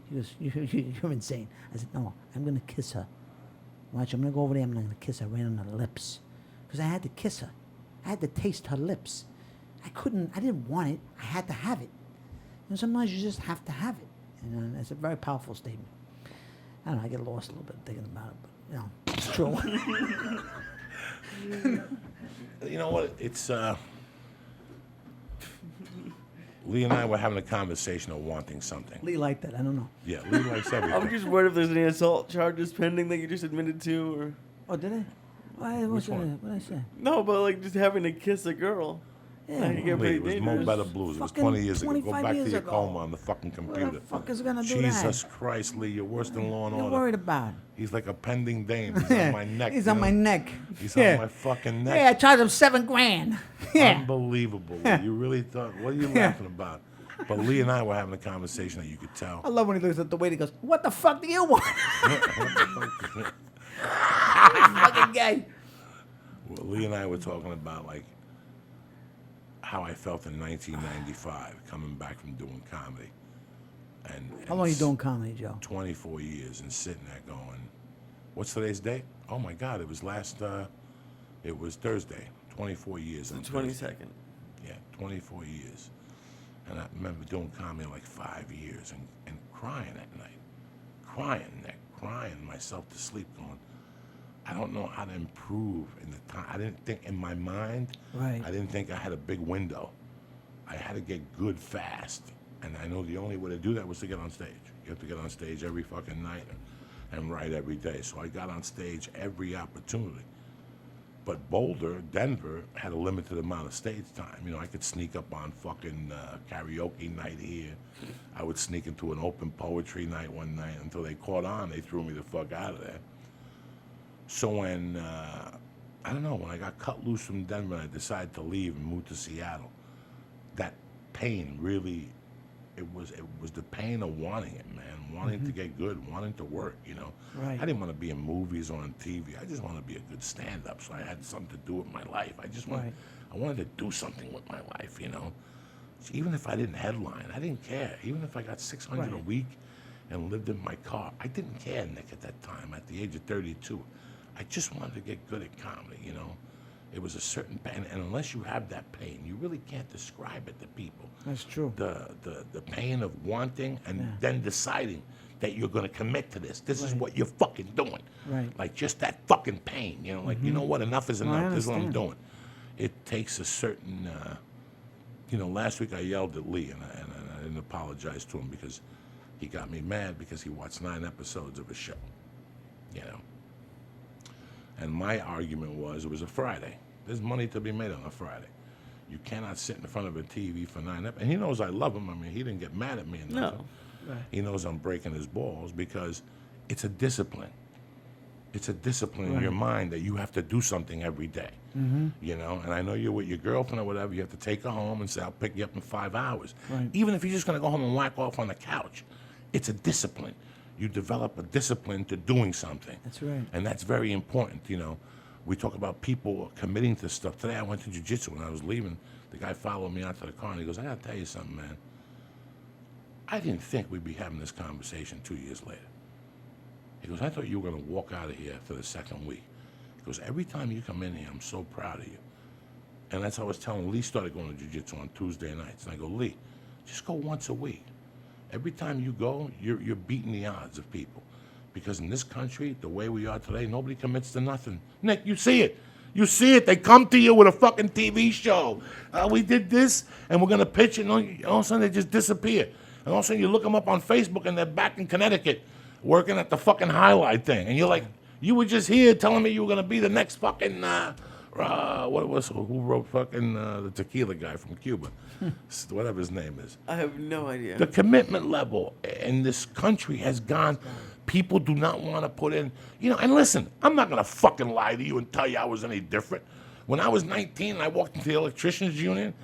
He goes, you're insane. I said, no, I'm going to kiss her. Watch, I'm going to go over there and I'm going to kiss her right on the lips. Because I had to kiss her. I had to taste her lips. I didn't want it. I had to have it. Sometimes you just have to have it. And it's a very powerful statement. I don't know, I get lost a little bit thinking about it, but, it's true. You know what? It's Lee and I were having a conversation of wanting something. Lee liked that, I don't know. Yeah, Lee likes I'm everything. just worried if there's any assault charges pending that you just admitted to, or Oh, did I? What did I say? no, but like just having to kiss a girl. Yeah. That could get pretty It was Mo dangerous. Better Blues. It was Fucking 20 years ago. Go 25 back to years your ago. coma on the fucking computer. What the fuck is gonna do Jesus that? Christ, Lee, you're worse than Law and What are you Order. worried about? He's like a pending dame. He's on my neck. He's you on know? my neck. He's Yeah. on my fucking neck. Yeah, I charged him $7,000. Yeah. Unbelievable. Lee. You really thought, what are you laughing about? But Lee and I were having a conversation that you could tell. I love when he looks at the waiter. He goes, "What the fuck do you want?" Fucking gay. Well, Lee and I were talking about like how I felt in 1995 coming back from doing comedy. And How long you doing comedy, Joe? 24 years and sitting there going, what's today's date? Oh my God, it was it was Thursday. 24 years. on The Thursday. 22nd. Yeah, 24 years. And I remember doing comedy like 5 years and crying at night. Crying myself to sleep going, I don't know how to improve in the time. I didn't think in my mind, Right. I didn't think I had a big window. I had to get good fast. And I know the only way to do that was to get on stage. You have to get on stage every fucking night and write every day. So I got on stage every opportunity. But Boulder, Denver, had a limited amount of stage time. I could sneak up on fucking karaoke night here. I would sneak into an open poetry night one night until they caught on. They threw me the fuck out of there. So when, I don't know, when I got cut loose from Denver and I decided to leave and move to Seattle, that pain really, it was the pain of wanting it, man. Wanting to get good, wanting to work, Right. I didn't want to be in movies or on TV. I just wanted to be a good stand-up, so I had something to do with my life. I wanted to do something with my life, So even if I didn't headline, I didn't care. Even if I got $600 a Right. week and lived in my car, I didn't care, Nick, at that time, at the age of 32. I just wanted to get good at comedy, It was a certain pain, and unless you have that pain, you really can't describe it to people. That's true. The pain of wanting and Yeah. then deciding that you're going to commit to this. This is Right. what you're fucking doing. Right. Like just that fucking pain, you know what, enough is No, I enough. This is what I'm understand. doing. It takes a certain, last week I yelled at Lee and I didn't apologize to him because he got me mad because he watched 9 episodes of a show, And my argument was it was a Friday. There's money to be made on a Friday. You cannot sit in front of a TV for 9 episodes. And he knows I love him. I mean, he didn't get mad at me or nothing. No. He knows I'm breaking his balls because it's a discipline. It's a discipline in your mind that you have to do something every day. You know, and I know you're with your girlfriend or whatever. You have to take her home and say, "I'll pick you up in 5 hours." Right. Even if you're just gonna go home and whack off on the couch, it's a discipline. You develop a discipline to doing something. That's right. And that's very important. You know, we talk about people committing to stuff. Today I went to jiu-jitsu. When I was leaving, the guy followed me out to the car and he goes, "I gotta tell you something, man. I didn't think we'd be having this conversation 2 years later." He goes, "I thought you were going to walk out of here after the second week." He goes, "Every time you come in here, I'm so proud of you." And that's what I was telling Lee. Started going to jiu-jitsu on Tuesday nights. And I go, "Lee, just go once a week. Every time you go, you're beating the odds of people. Because in this country, the way we are today, nobody commits to nothing." Nick, you see it. You see it. They come to you with a fucking TV show. We did this, and we're going to pitch it, and all of a sudden they just disappear. And all of a sudden you look them up on Facebook, and they're back in Connecticut working at the fucking highlight thing. And you're like, you were just here telling me you were going to be the next fucking, who wrote fucking the tequila guy from Cuba? Whatever his name is. I have no idea. The commitment level in this country has gone. People do not want to put in, and listen, I'm not going to fucking lie to you and tell you I was any different. When I was 19 and I walked into the electricians union,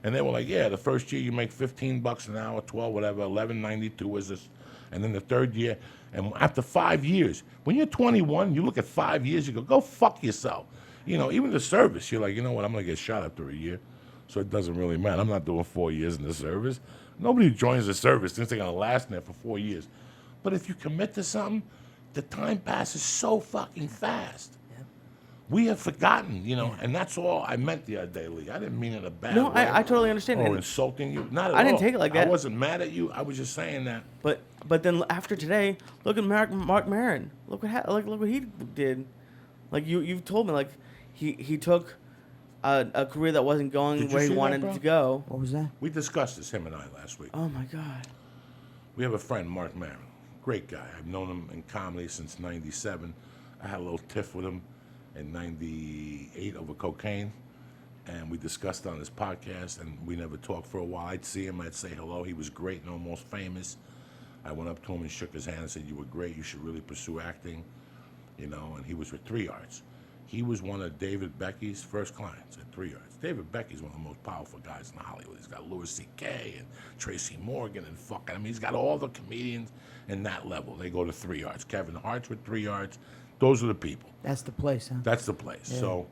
and they were like, "Yeah, the first year you make $15 an hour, 12, whatever, 11.92 is this." And then the third year, and after 5 years, when you're 21, you look at 5 years, you go fuck yourself. Even the service, you're like, you know what, I'm going to get shot after a year, so it doesn't really matter. I'm not doing 4 years in the service. Nobody joins the service thinks they're going to last in there for 4 years. But if you commit to something, the time passes so fucking fast. We have forgotten, and that's all I meant the other day, Lee. I didn't mean it in a bad No, way. I totally understand. Or And insulting you. Not at all. I didn't take it like that. I wasn't mad at you. I was just saying that. But then after today, look at Mark Maron. Look what he did. Like you've told me, like he took a career that wasn't going Did you where he see that, wanted bro? to go. What was that? We discussed this, him and I, last week. Oh my God. We have a friend, Mark Maron. Great guy. I've known him in comedy since 97. I had a little tiff with him in 98 over cocaine. And we discussed on this podcast, and we never talked for a while. I'd see him, I'd say hello. He was great and almost famous. I went up to him and shook his hand and said, "You were great. You should really pursue acting." And he was with 3 Arts. He was one of David Becky's first clients at 3 Arts. David Becky's one of the most powerful guys in Hollywood. He's got Louis C.K. and Tracy Morgan and he's got all the comedians in that level. They go to 3 Arts. Kevin Hart's with 3 Arts. Those are the people. That's the place, huh? That's the place. Yeah. So,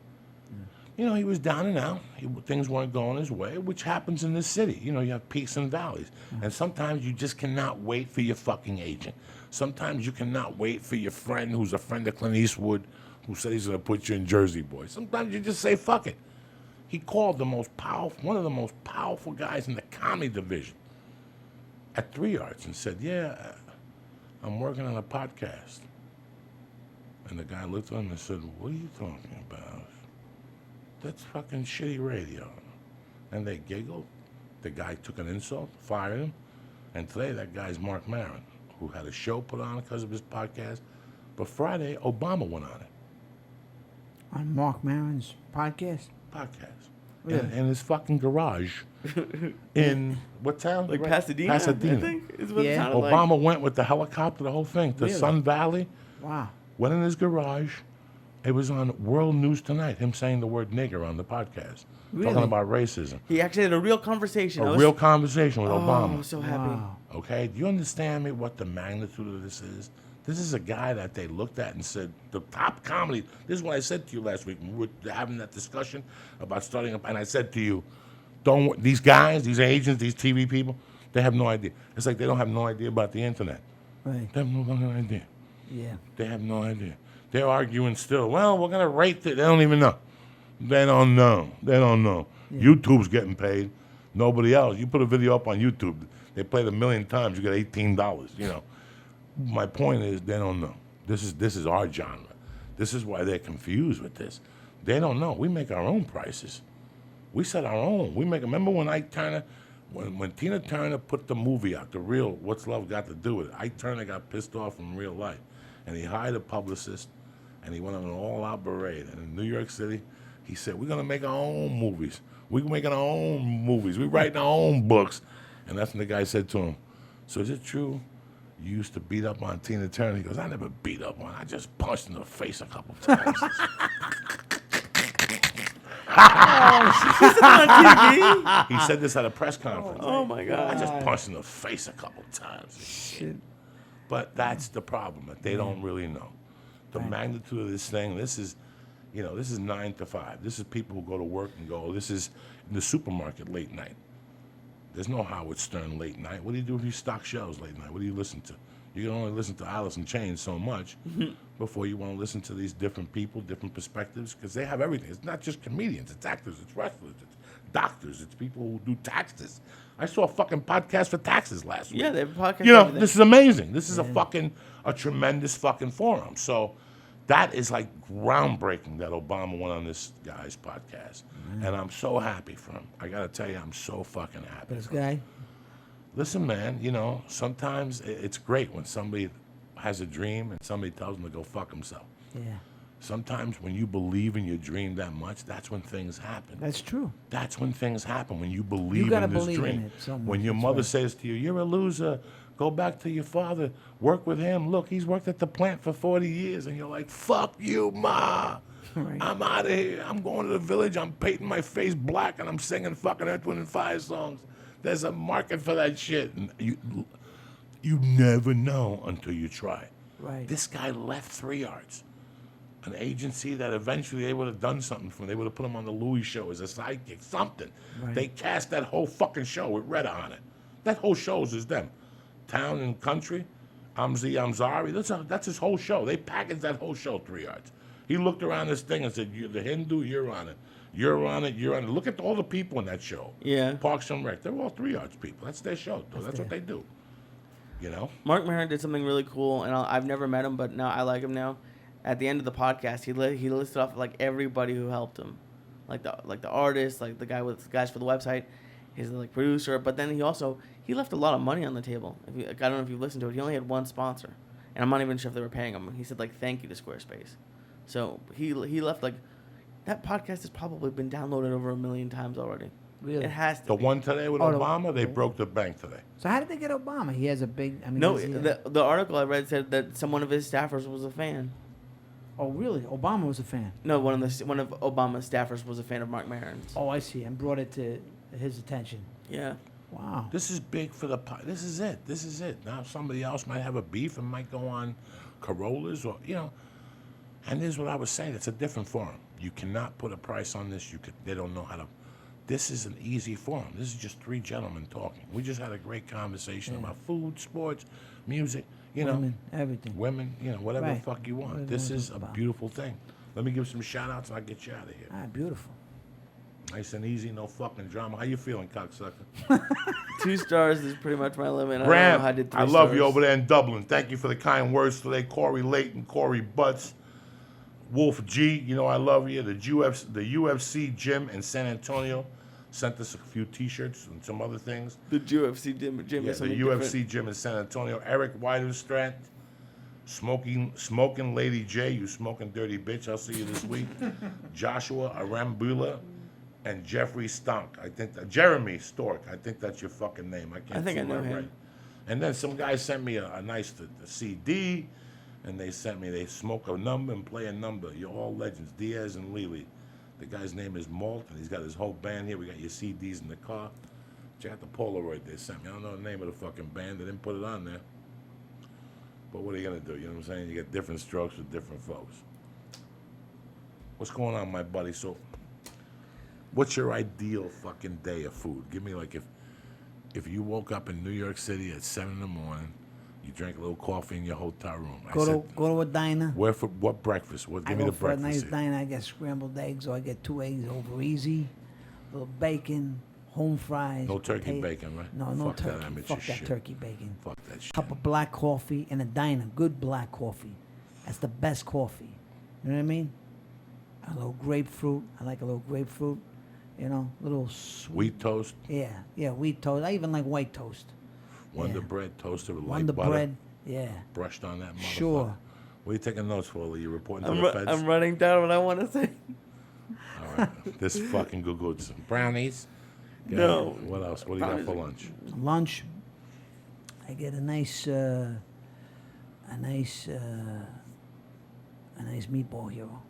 he was down and out. Things weren't going his way, which happens in this city. You have peaks and valleys. And sometimes you just cannot wait for your fucking agent. Sometimes you cannot wait for your friend who's a friend of Clint Eastwood who said he's going to put you in Jersey Boys. Sometimes you just say, fuck it. He called one of the most powerful guys in the comedy division at 3 Arts and said, "Yeah, I'm working on a podcast." And the guy looked at him and said, "What are you talking about? That's fucking shitty radio." And they giggled. The guy took an insult, fired him. And today that guy's Mark Maron, who had a show put on because of his podcast. But Friday, Obama went on it. On Mark Maron's podcast? Really? In his fucking garage in what town? Like Pasadena, Pasadena. I think is what it Yeah. sounded like. Obama went with the helicopter, the whole thing, to Really? Sun Valley. Wow. Went in his garage. It was on World News Tonight, him saying the word nigger on the podcast. Really? Talking about racism. He actually had a real conversation. A real conversation with I Obama. was so happy. Wow. Okay? Do you understand me what the magnitude of this is? This is a guy that they looked at and said, the top comedy. This is what I said to you last week when we were having that discussion about starting up. And I said to you, these guys, these agents, these TV people, they have no idea. It's like they don't have no idea about the internet. Right. They have no fucking idea. Yeah. They have no idea. They're arguing still. Well, we're going to rate it. They don't even know. They don't know. They don't know. Yeah. YouTube's getting paid. Nobody else. You put a video up on YouTube, they play it 1 million times, you get $18. My point is they don't know. This is our genre. This is why they're confused with this. They don't know. We make our own prices. We set our own. Remember when Ike Turner, when Tina Turner put the movie out, the real What's Love Got to Do with It, Ike Turner got pissed off in real life. And he hired a publicist, and he went on an all-out parade. And in New York City, he said, "We're going to make our own movies. We're making our own movies. We're writing our own books." And that's when the guy said to him, "So is it true You used to beat up on Tina Turner. He goes, I never beat up on her. I just punched in the face a couple times. He said this at a press conference. Oh my I god. just punched in the face a couple times. Shit. But that's the problem, that they don't really know. The magnitude of this thing, this is 9 to 5. This is people who go to work and go, this is in the supermarket late night. There's no Howard Stern late night. What do you do if you stock shelves late night? What do you listen to? You can only listen to Alice in Chains so much before you want to listen to these different people, different perspectives, because they have everything. It's not just comedians, it's actors, it's wrestlers, it's doctors, it's people who do taxes. I saw a fucking podcast for taxes last week. Yeah, they have a podcast. You know, everything. this is amazing. This is a tremendous fucking forum. So that is like groundbreaking that Obama went on this guy's podcast. And I'm so happy for him. I got to tell you, I'm so fucking happy. This for him. guy. Listen, man, sometimes it's great when somebody has a dream and somebody tells them to go fuck himself. Yeah. Sometimes when you believe in your dream that much, that's when things happen. That's true. That's when things happen, when you believe gotta in this believe in dream. it so When much, your that's mother right. says to you, you're a loser, go back to your father, work with him. Look, he's worked at the plant for 40 years. And you're like, fuck you, Ma. Right. I'm out of here. I'm going to the village. I'm painting my face black, and I'm singing fucking Earth, Wind, and Fire songs. There's a market for that shit. And you never know until you try. Right. This guy left 3 Yards, an agency that eventually they would have done something for him. They would have put him on the Louis show as a sidekick, something. Right. They cast that whole fucking show with Retta on it. That whole show is them. Town and Country, I'm Sorry. That's his whole show. They packaged that whole show 3 Yards. He looked around this thing and said, "You're the Hindu, you're on it. You're on it, you're on it." Look at all the people in that show. Yeah. Parks and Rec. They're all 3 Yards people. That's their show. That's what they do. You know? Mark Maron did something really cool, and I've never met him, but now I like him now. At the end of the podcast, he listed off like everybody who helped him, like the artist, like the guys for the website, his like producer. But then he left a lot of money on the table. I don't know if you've listened to it. He only had one sponsor, and I'm not even sure if they were paying him. He said like thank you to Squarespace. So he left like that podcast has probably been downloaded over 1 million times already. Really? It has to. The be. one today with Oh, the- Obama, they broke the bank today. So how did they get Obama? He has a big. I mean, No, he's- the article I read said that one of his staffers was a fan. Oh, really? Obama was a fan. No, one of Obama's staffers was a fan of Mark Maron's. Oh, I see. And brought it to his attention. Yeah. Wow. This is big for the. This is it. This is it. Now somebody else might have a beef and might go on Corollas or And here's what I was saying. It's a different forum. You cannot put a price on this. They don't know how to. This is an easy forum. This is just 3 gentlemen talking. We just had a great conversation about food, sports, music. Women, everything. Women. Whatever the Right. fuck you want. Whatever This you is want a to talk about. beautiful thing. Let me give some shout outs and I'll get you out of here. Ah, beautiful. Nice and easy, no fucking drama. How you feeling, cocksucker? 2 stars is pretty much my limit. Graham, I did 3 I love you stars. over there in Dublin. Thank you for the kind words today. Corey Layton, Corey Butts, Wolf G, I love you. The UFC gym in San Antonio sent us a few T-shirts and some other things. The UFC gym Yeah, is the something UFC different. gym in San Antonio. Eric Weidenstrat, smoking Lady J, you smoking dirty bitch. I'll see you this week. Joshua Arambula and Jeffrey Stonk. I think Jeremy Stork. I think that's your fucking name. I can't. I think I see know that him. right. And then some guy sent me a nice CD, and they smoke a number and play a number. You're all legends, Diaz and Lily. The guy's name is Malt, and he's got his whole band here. We got your CDs in the car. Check out the Polaroid they sent me. I don't know the name of the fucking band. They didn't put it on there. But what are you going to do? You know what I'm saying? You get different strokes with different folks. What's going on, my buddy? So, what's your ideal fucking day of food? Give me like if you woke up in New York City at 7 in the morning, you drank a little coffee in your hotel room. Go to a diner. Where for what breakfast? What? I Give me go the for a breakfast. nice here. diner. I get scrambled eggs, or I get 2 eggs over easy, a little bacon, home fries. No turkey potato- bacon, right? No, no Fuck that turkey. amateur Fuck that shit. turkey bacon. Fuck that shit. Cup of black coffee in a diner. Good black coffee. That's the best coffee. You know what I mean? A little grapefruit. I like a little grapefruit. Little sweet. Wheat toast, Yeah, wheat toast. I even like white toast. Wonder bread toasted with light Wonder butter, bread. Yeah. brushed on that motherfucker. Sure. What are you taking notes for? Lee? You reporting to I'm, the ru- feds? I'm writing down what I want to say. All right. This fucking good. Brownies. No. What else? What do you got for lunch? Lunch. I get a nice a nice meatball hero.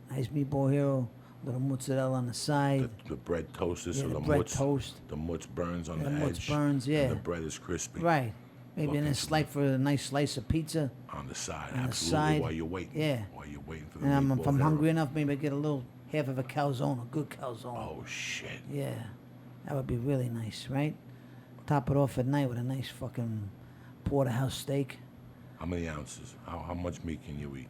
Nice meatball hero. Little mozzarella on the side. The bread toasted, Yeah, so the the bread mutz, toast. the mutz burns on Yeah, the the mutz edge. burns, yeah. And the bread is crispy. Right. Maybe Fucking a slice for a nice slice of pizza. On the side, On the absolutely. side, While you're waiting. yeah. While you're waiting for the And meatball if I'm hero. hungry enough, maybe I get a little half of a calzone, a good calzone. Oh shit. Yeah, that would be really nice, right? Top it off at night with a nice fucking porterhouse steak. How many ounces? How much meat can you eat?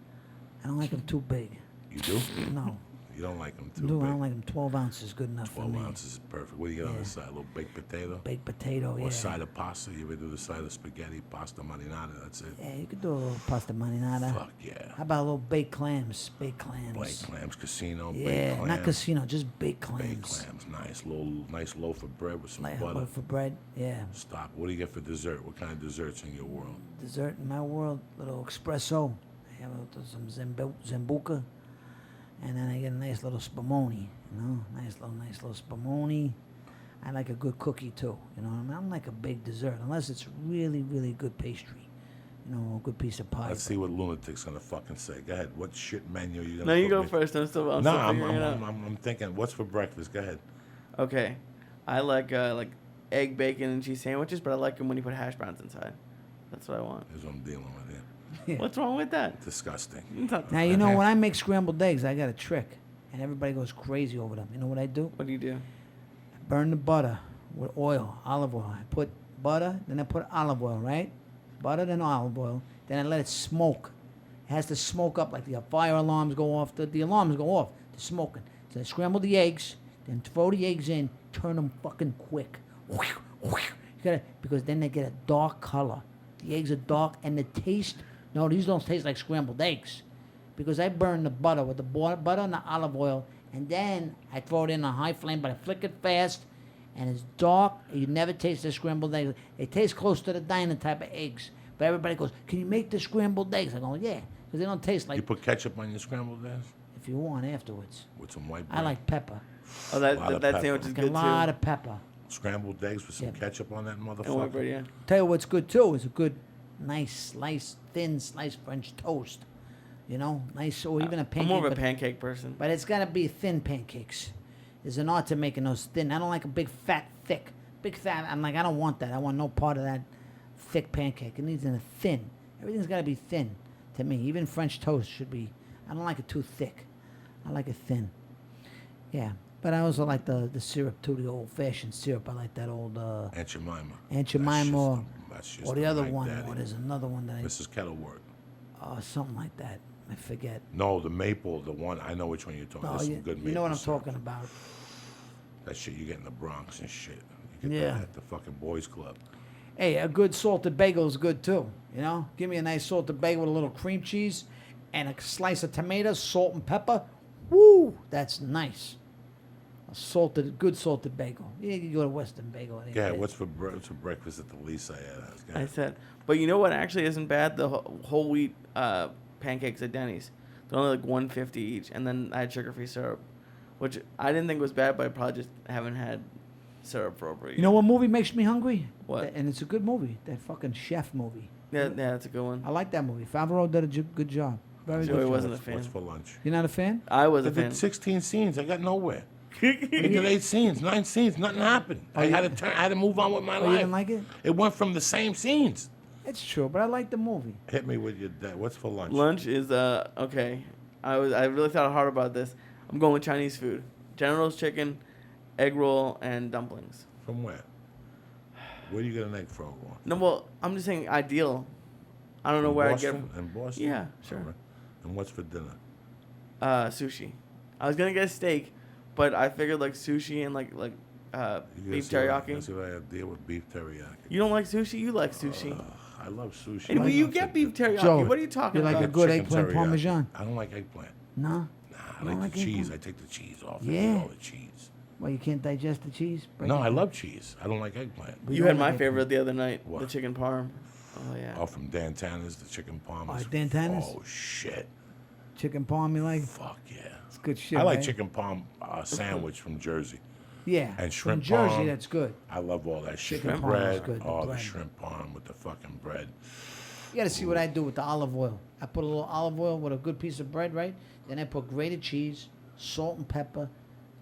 I don't like them too big. You do? No, You don't like them too no, big. I don't like them. 12 ounces, good enough 12 for me. ounces is perfect. What do you get on Yeah. the side? A little baked potato? Baked potato, Or yeah. a side of pasta? You ever do the side of spaghetti, pasta marinara? That's it. Yeah, you could do a little pasta marinara. Fuck yeah. How about a little baked clams? Baked clams. Baked clams, casino, Yeah, baked clams. not casino, just baked Baked clams. clams, nice loaf of bread with some Like a butter. loaf of bread, yeah. Stop. What do you get for dessert? What kind of desserts in your world? Dessert in my world, little espresso. I have some Zambuca. And then I get a nice little spumoni, you know, nice little spumoni. I like a good cookie too, you know what I mean? I don't like a big dessert unless it's really, really good pastry, you know, a good piece of pie. Let's see what lunatic's gonna fucking say. Go ahead. What shit menu you gonna? No, you cook go me? first. I'm still No, figuring it out. I'm thinking. What's for breakfast? Go ahead. Okay, I like egg, bacon, and cheese sandwiches, but I like them when you put hash browns inside. That's what I want. Here's what I'm dealing with here. Yeah. What's wrong with that? Disgusting. It's not- Now, you know, when I make scrambled eggs, I got a trick, and everybody goes crazy over them. You know what I do? What do you do? I burn the butter with oil, olive oil. I put butter, then I put olive oil, right? Butter, then olive oil. Then I let it smoke. It has to smoke up like the fire alarms go off. The alarms go off. The smoking. So I scramble the eggs, then throw the eggs in, turn them fucking quick. You gotta, because then they get a dark color. The eggs are dark, and the taste. No, these don't taste like scrambled eggs, because I burn the butter with the butter and the olive oil, and then I throw it in on high flame, but I flick it fast, and it's dark. You never taste the scrambled eggs. It tastes close to the diner type of eggs, but everybody goes, "Can you make the scrambled eggs?" I go, "Yeah," because they don't taste You like. put ketchup on your scrambled eggs If you want afterwards, with some white bread. I like pepper. Oh, Lot of that pepper. sandwich is Like a good lot too. of pepper. Scrambled eggs with some Yeah. ketchup on that And white motherfucker. bread, yeah. Tell you what's good too is a good, nice slice, thin slice French toast. You know, nice, or even a I'm pancake. more of a but- pancake person. But it's got to be thin pancakes. There's an art to making those thin. I don't like a big fat, thick. Big fat, I'm like, I don't want that. I want no part of that thick pancake. It needs a thin. Everything's got to be thin to me. Even French toast should be. I don't like it too thick. I like it thin. Yeah. But I also like the syrup too, the old-fashioned syrup. I like that old Aunt Jemima. Aunt Jemima, or, That's just or the other Mac one. Daddy. Or there's another one that Mrs. Kettleworth. something like that. I forget. No, the maple, the one. I know which one you're talking. Oh, There's some you, good you know what I'm maple syrup. talking about. That shit you get in the Bronx and shit. You get Yeah. that at the fucking boys club. Hey, a good salted bagel is good too. You know, give me a nice salted bagel with a little cream cheese and a slice of tomatoes, salt and pepper. Woo, that's nice. A good salted bagel. Yeah, you go to Western Bagel. it ain't Yeah, bad. what's for breakfast at the Lisa? Yeah, I said, but you know what actually isn't bad? The whole wheat pancakes at Denny's. They're only like $1.50 each, and then I had sugar-free syrup, which I didn't think was bad, but I probably just haven't had syrup for over a year. You know what movie makes me hungry? What? And it's a good movie. That fucking chef movie. Yeah, that's a good one. I like that movie. Favreau did a good job. Very Joey good job. wasn't a fan. What's for lunch? You're not a fan? I was I a fan. did 16 scenes. I got nowhere. I did 8 scenes, 9 scenes. Nothing happened. I had to move on with my Oh, life. you didn't like it? It went from the same scenes. It's true, but I like the movie. Hit me with your dad. What's for lunch? Lunch is okay. I really thought hard about this. I'm going with Chinese food: General's chicken, egg roll, and dumplings. From where? Where do you get an egg frog on? No, well, I'm just saying ideal. I don't know In where Boston? I In Boston? Yeah, sure. All right. And what's for dinner? get sushi. I was gonna get steak, but I figured like sushi and like You gotta beef see what- teriyaki. That's what I have to deal with beef teriyaki. You don't like sushi? You like sushi. I love sushi. Anyway, I you love get it. beef teriyaki. Joe, What are you talking you like about? a good Chicken eggplant teriyaki. parmesan? I don't like eggplant. No? Nah, I don't like like the cheese. eggplant? I take the cheese off. Yeah. I eat all the cheese. Well, you can't digest the cheese? Break No, it I down. love cheese. I don't like eggplant. We You don't had my like favorite the other night, What? the chicken parm. Oh yeah. Oh, from Dan Tanner's, the chicken palm. Oh, is- Dan Tanner's? Oh, shit. Chicken palm you like? Fuck yeah. It's good shit, I like right? chicken palm sandwich from Jersey. Yeah. And shrimp From Jersey, parm. that's good. I love all that shit. Chicken The parm is bread. good, the Oh, the bread. shrimp parm with the fucking bread. You gotta see what I do with the olive oil. I put a little olive oil with a good piece of bread, right? Then I put grated cheese, salt and pepper.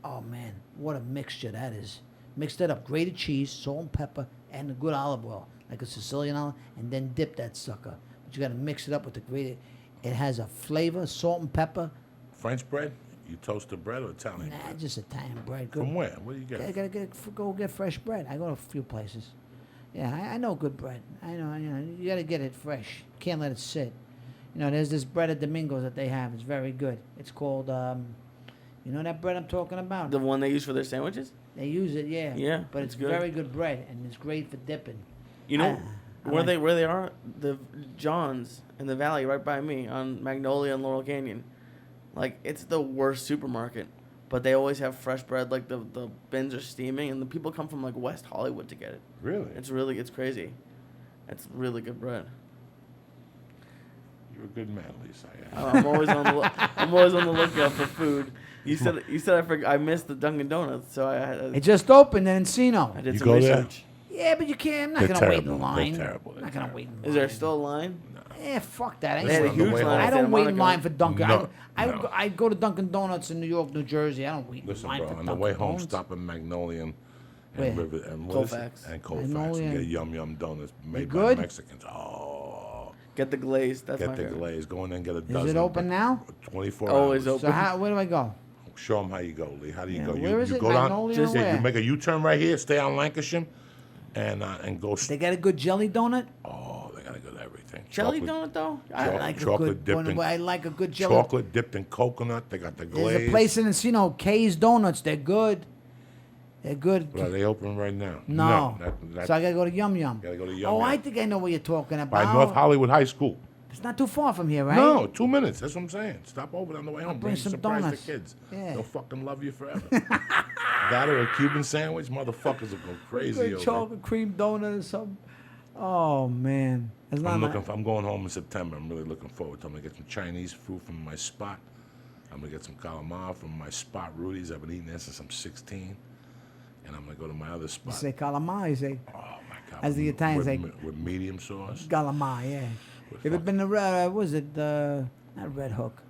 Oh man, what a mixture that is. Mixed it up, grated cheese, salt and pepper, and a good olive oil, like a Sicilian olive, and then dip that sucker. But you gotta mix it up with the grated. It has a flavor, salt and pepper. French bread? You toast the bread or Italian Nah, bread? just Italian bread. Good. From where? Where do you get I it? gotta go get fresh bread. I go to a few places. Yeah, I know good bread. I know, you gotta get it fresh. Can't let it sit. You know, there's this bread at Domingos that they have. It's very good. It's called, you know that bread I'm talking about? The one they use for their sandwiches. They use it, yeah. Yeah, But it's it's good. very good bread, and it's great for dipping. You know I where like- they are? The John's in the valley right by me on Magnolia and Laurel Canyon. Like it's the worst supermarket, but they always have fresh bread. Like the bins are steaming, and the people come from like West Hollywood to get it. Really? It's crazy. It's really good bread. You're a good man, Lisa. Yeah. I'm always on the I'm always on the lookout for food. You said I missed the Dunkin' Donuts, so It just opened in Encino. I did You some go there? research. Yeah, but you can't. I'm not They're gonna wait in terrible. line. They're terrible. I'm not gonna wait in line. Is there still a line? Yeah, fuck that. I ain't They had a on the huge way line. home. I in Santa don't wait in Monica. line for Dunkin'. No, I no. I go to Dunkin' Donuts in New York, New Jersey. I don't wait Listen, in line bro, for on Dunkin' the way home, Donuts. stop at Magnolia and Where? River and what is it? Colfax. And Colfax Magnolia. and get yum donuts made by good? Mexicans. Oh, Get the glaze. That's my get the favorite. glaze. Go in there and get a Is dozen. it open now? 24 Always hours. open. So where do I go? Show them how you go, Lee. How do you Yeah, go? where is you it? go down. Magnolia Just- or Yeah, where? you make a U-turn right here. Stay on Lancashire, and go. They got a good jelly donut. Oh, they got a good everything. Jelly Chocolate- donut though. I Choc- like a chocolate good dipped one. in- I like a good jelly. Chocolate dipped in coconut. They got the glaze. There's a place in Encino, K's Donuts. They're good. They're good. Well, are they open right now? No. that, So I gotta go to Yum Yum. Gotta go to Yum Oh, I Yum. think I know what you're talking by about. North Hollywood High School. It's not too far from here, right? No, 2 minutes. That's what I'm saying. Stop over on the way home. bring Bring some surprise donuts. the kids. Yeah. They'll fucking love you forever. That or a Cuban sandwich, motherfuckers will go crazy Good over. chocolate cream donut or something. Oh man, it's not my- I'm going home in September. I'm really looking forward to it. I'm gonna get some Chinese food from my spot. I'm gonna get some calamari from my spot, Rudy's. I've been eating there since I'm 16. And I'm gonna go to my other You spot. say calamari, you say Oh my God! As the Italians say- with medium sauce. calamari, yeah. If it been the what was it not Red Hook,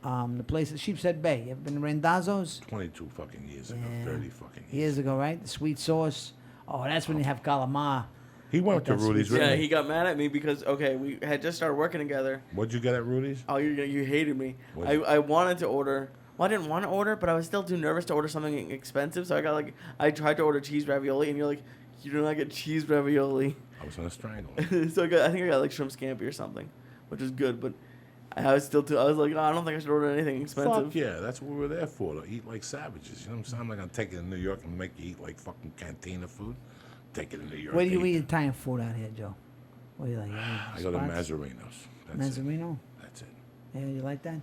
the place at Sheepshead Bay. You ever been to Randazzo's? 22 fucking years ago. Yeah. 30 fucking years. Years ago, right? The sweet sauce. Oh, that's when you have calamari. He went to That's Rudy's. sweet. Yeah, Really? he got mad at me because we had just started working together. What'd you get at Rudy's? Oh, you hated me. What? I wanted to order. Well, I didn't want to order, but I was still too nervous to order something expensive. So I tried to order cheese ravioli, and you're like, you do not get cheese ravioli. I was gonna strangle him. So I think I got like shrimp scampi or something, which was good. But I was like, oh, I don't think I should order anything expensive. Fuck yeah, that's what we were there for, to eat like savages. You know what I'm saying? I'm not gonna take it to New York and make you eat like fucking cantina food. Take it to New York. Where do you eat Italian food out here, Joe? What do you like? I go to Mazzarino's. That's it. Mazzarino? That's it. Yeah, you like that?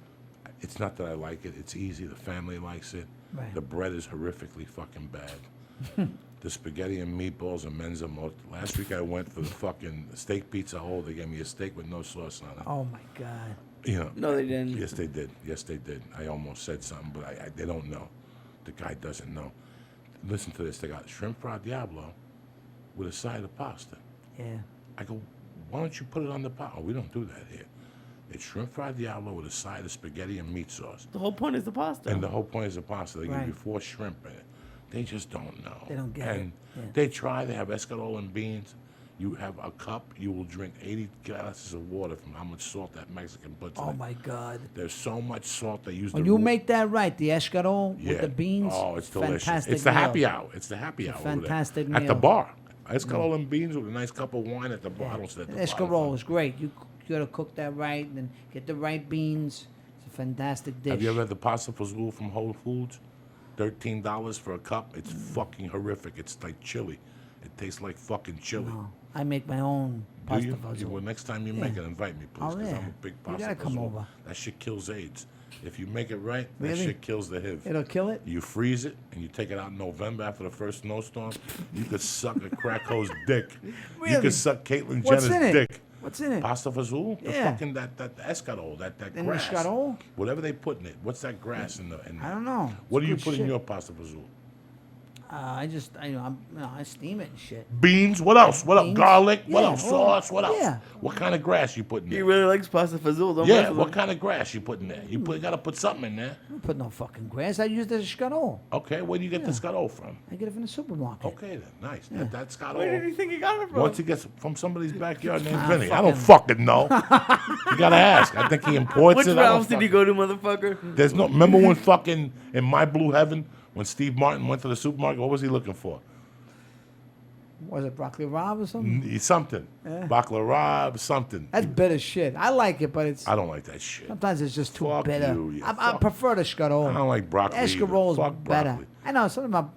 It's not that I like it. It's easy. The family likes it. Right. The bread is horrifically fucking bad. The spaghetti and meatballs are men's most. Last week I went for the fucking steak pizza hole. They gave me a steak with no sauce on it. Oh my God. You know. No, they didn't. Yes, they did. Yes, they did. I almost said something, but they don't know. The guy doesn't know. Listen to this. They got shrimp fried diablo with a side of pasta. Yeah. I go, why don't you put it on the pot? Oh, we don't do that here. It's shrimp fried diablo with a side of spaghetti and meat sauce. The whole point is the pasta. And the whole point is the pasta. They give Right. you 4 shrimp in it. They just don't know. They don't get it. And Yeah. they try. They have escarole and beans. You have a cup. You will drink 80 glasses of water from how much salt that Mexican puts in Oh it. my God. There's so much salt they use. When the you ru- make that right, the escarole with the beans. Oh, it's delicious. Fantastic It's the meal. happy hour. It's the happy It's a hour. over there. fantastic At the meal. bar. Escarole and beans with a nice cup of wine at the bar. I don't sit at the bar. Escarole is great. You gotta cook that right and then get the right beans. It's a fantastic dish. Have you ever had the pasta fazool from Whole Foods? $13 for a cup. It's fucking horrific. It's like chili. It tastes like fucking chili. No, I make my own Do pasta you? fazool. Well, next time you make it, invite me, please, Oh, because yeah. I'm a big You pasta gotta come fazool. over. That shit kills AIDS. If you make it right, that Really? shit kills the HIV. It'll kill it. You freeze it and you take it out in November after the first snowstorm. You could suck a crack hoe's dick. You Really? could suck Caitlyn What's Jenner's in it? dick. What's in it? Pasta fazool? The Yeah. fucking that escarole, that In grass. escarole? Whatever they put in it. What's that grass in the? I don't know. What It's do you good put in shit. your pasta fazool? I steam it and shit. Beans. What else? What up? Beans. Garlic. What Yeah, else? well, Sauce. What else? yeah. What kind of grass you putting He there? really likes pasta fazool. Don't Yeah. mess with What him. kind of grass you putting there? You got to put something in there. I don't put no fucking grass. I use the scuttle. Okay. Where do you get the scuttle from? I get it from the supermarket. Okay then. Nice. That scuttle. Where did you think he got it from? Once he gets from somebody's backyard named Ah, Vinny. I don't fucking know. You gotta ask. I think he imports Which it. I don't Ralph's did you fucking- go to, motherfucker? There's no. Remember when fucking in My Blue Heaven when Steve Martin went to the supermarket? What was he looking for? Was it broccoli rabe or something? Something. Baklava, something. That's bitter shit. I like it, but it's I don't like that shit. sometimes it's just too Fuck bitter. you, you I fuck- prefer the scuttle. I don't like broccoli. either. Escarole is Fuck better. broccoli. I know something about.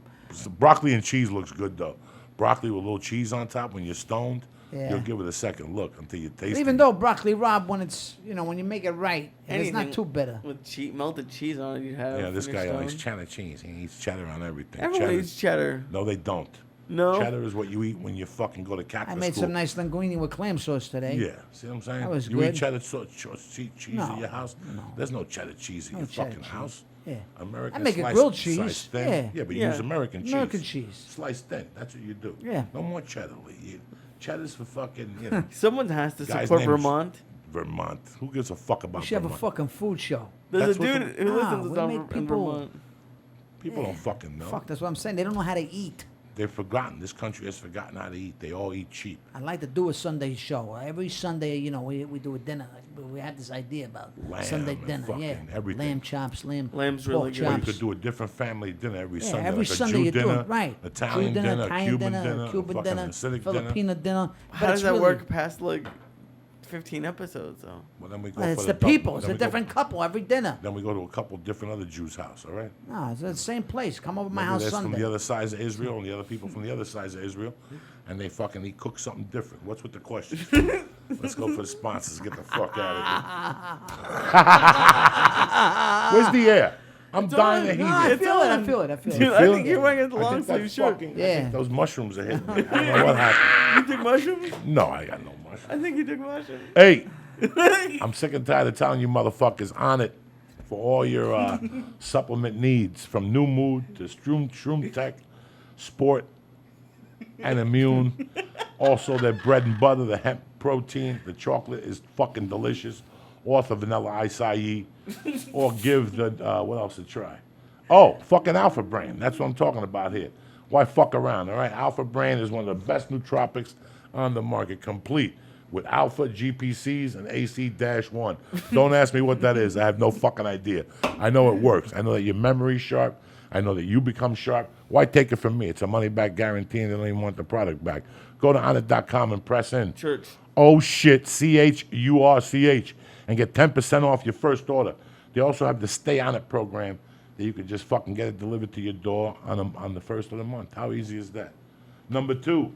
Broccoli and cheese looks good though. Broccoli with a little cheese on top when you're stoned, Yeah. you'll give it a second look until you taste Even it. though broccoli rabe, when it's when you make it right, and it's not Anything too bitter. With melted cheese on it, you have. Yeah, this when you're guy likes stoned. cheddar cheese. He eats cheddar on everything. Everyone Cheddar- eats cheddar. No, they don't. No. Cheddar is what you eat when you fucking go to Catholic I made school. some nice linguine with clam sauce today. Yeah, see what I'm saying? That was you good. eat cheddar cheese No, at your house? no. There's no cheddar cheese at No your cheddar fucking cheese. house. Yeah. American I make it sliced- grilled cheese. sliced thin. Yeah. but Yeah. use American cheese. American cheese. Sliced thin. That's what you do. Yeah. No more cheddar, Lee. Cheddar's for fucking, Someone has to Guy's support name's- Vermont. Vermont. Who gives a fuck We about should have a Vermont? fucking food show. There's That's a what dude the- who Nah, listens we to make in people- Vermont. People don't fucking know. Fuck, that's what I'm saying. They don't know how to eat. They've forgotten. This country has forgotten how to eat. They all eat cheap. I'd like to do a Sunday show. Every Sunday, we do a dinner. We have this idea about Lamb Sunday and dinner. Yeah, fucking everything. lamb chops, Lamb's pork really good. Or you chops. could do a different family dinner every Yeah, Sunday. every like a Sunday Jew you dinner, do it right. Italian Jew dinner, Italian Cuban dinner, dinner, Cuban fucking dinner, Hasidic Filipino dinner. How But does it's that really, work past like 15 episodes though? Well, then we go Well, for it's the double- people. It's then a we go- different couple every dinner. Then we go to a couple different other Jews' house, all right? No, it's the same place. Come over to my Maybe house there's from Sunday. the other side of Israel and the other people from the other side of Israel, and they fucking cook something different. What's with the question? Let's go for the sponsors. Get the fuck out of here. Where's the air? I'm dying to heat No, I it. feel it. I feel it. I feel Dude, it. I Feel think it? you're wearing a I think long that sleeve shirt. fucking- I Yeah. think those mushrooms are hitting me. I don't know what happened. You took mushrooms? No, I got no mushrooms. I think you took mushrooms. Hey, I'm sick and tired of telling you motherfuckers on it for all your supplement needs, from New Mood to Shroom Tech, Sport, and Immune. Also, their bread and butter, the hemp protein, the chocolate is fucking delicious. Author vanilla acai, or give the what else a try? Oh, fucking Alpha Brain. That's what I'm talking about here. Why fuck around? All right, Alpha Brain is one of the best nootropics on the market, complete with alpha GPCs and AC-1. Don't ask me what that is. I have no fucking idea. I know it works. I know that your memory's sharp. I know that you become sharp. Why take it from me? It's a money-back guarantee, and they don't even want the product back. Go to onit.com and press in. Church. Oh shit, CHURCH, and get 10% off your first order. They also have the Stay On It program that you could just fucking get it delivered to your door on the first of the month. How easy is that? Number 2,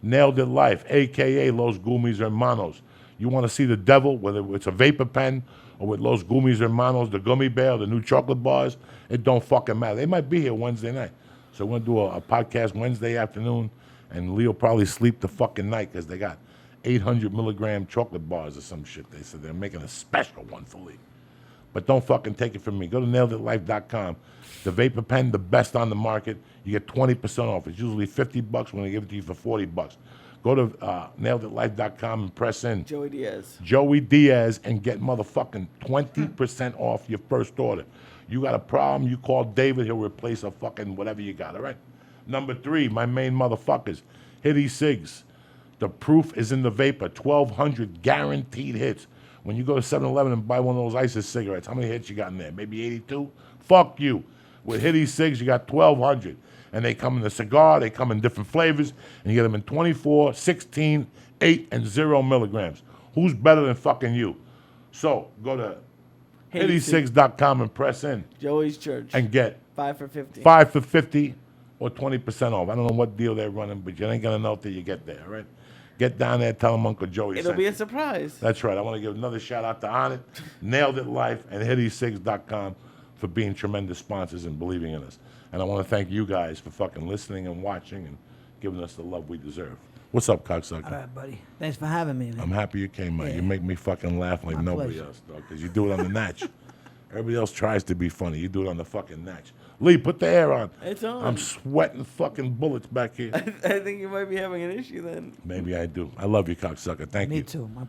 Nailed It Life, a.k.a. Los Gummies Hermanos. You want to see the devil, whether it's a vapor pen or with Los Gummies Hermanos, the gummy bear, the new chocolate bars, it don't fucking matter. They might be here Wednesday night. So we're going to do a podcast Wednesday afternoon, and Leo probably sleep the fucking night because they got 800 milligram chocolate bars or some shit. They said they're making a special one for Lee. But don't fucking take it from me. Go to naileditlife.com. The vapor pen, the best on the market. You get 20% off. It's usually $50 when they give it to you for $40. Go to naileditlife.com and press in Joey Diaz. Joey Diaz and get motherfucking 20% off your first order. You got a problem, you call David, he'll replace a fucking whatever you got, all right? Number 3, my main motherfuckers, Hitty Cigs. The proof is in the vapor, 1,200 guaranteed hits. When you go to 7-Eleven and buy one of those ISIS cigarettes, how many hits you got in there? Maybe 82? Fuck you. With Hitty Cigs, you got 1,200. And they come in the cigar, they come in different flavors, and you get them in 24, 16, 8, and 0 milligrams. Who's better than fucking you? So go to hitty6.com and press in Joey's Church. and get 5 for 50. 5 for 50 or 20% off. I don't know what deal they're running, but you ain't going to know till you get there, all right? Get down there, tell them Uncle Joey It'll sent be you. a surprise. That's right. I want to give another shout out to On It, Nailed It Life, and hitty6.com for being tremendous sponsors and believing in us. And I want to thank you guys for fucking listening and watching and giving us the love we deserve. What's up, cocksucker? All right, buddy. Thanks for having me, man. I'm happy you came out. Yeah. You make me fucking laugh like My nobody pleasure. else, dog, because you do it on the natch. Everybody else tries to be funny. You do it on the fucking natch. Lee, put the air on. It's on. I'm sweating fucking bullets back here. I think you might be having an issue then. Maybe I do. I love you, cocksucker. Thank Me you. too. My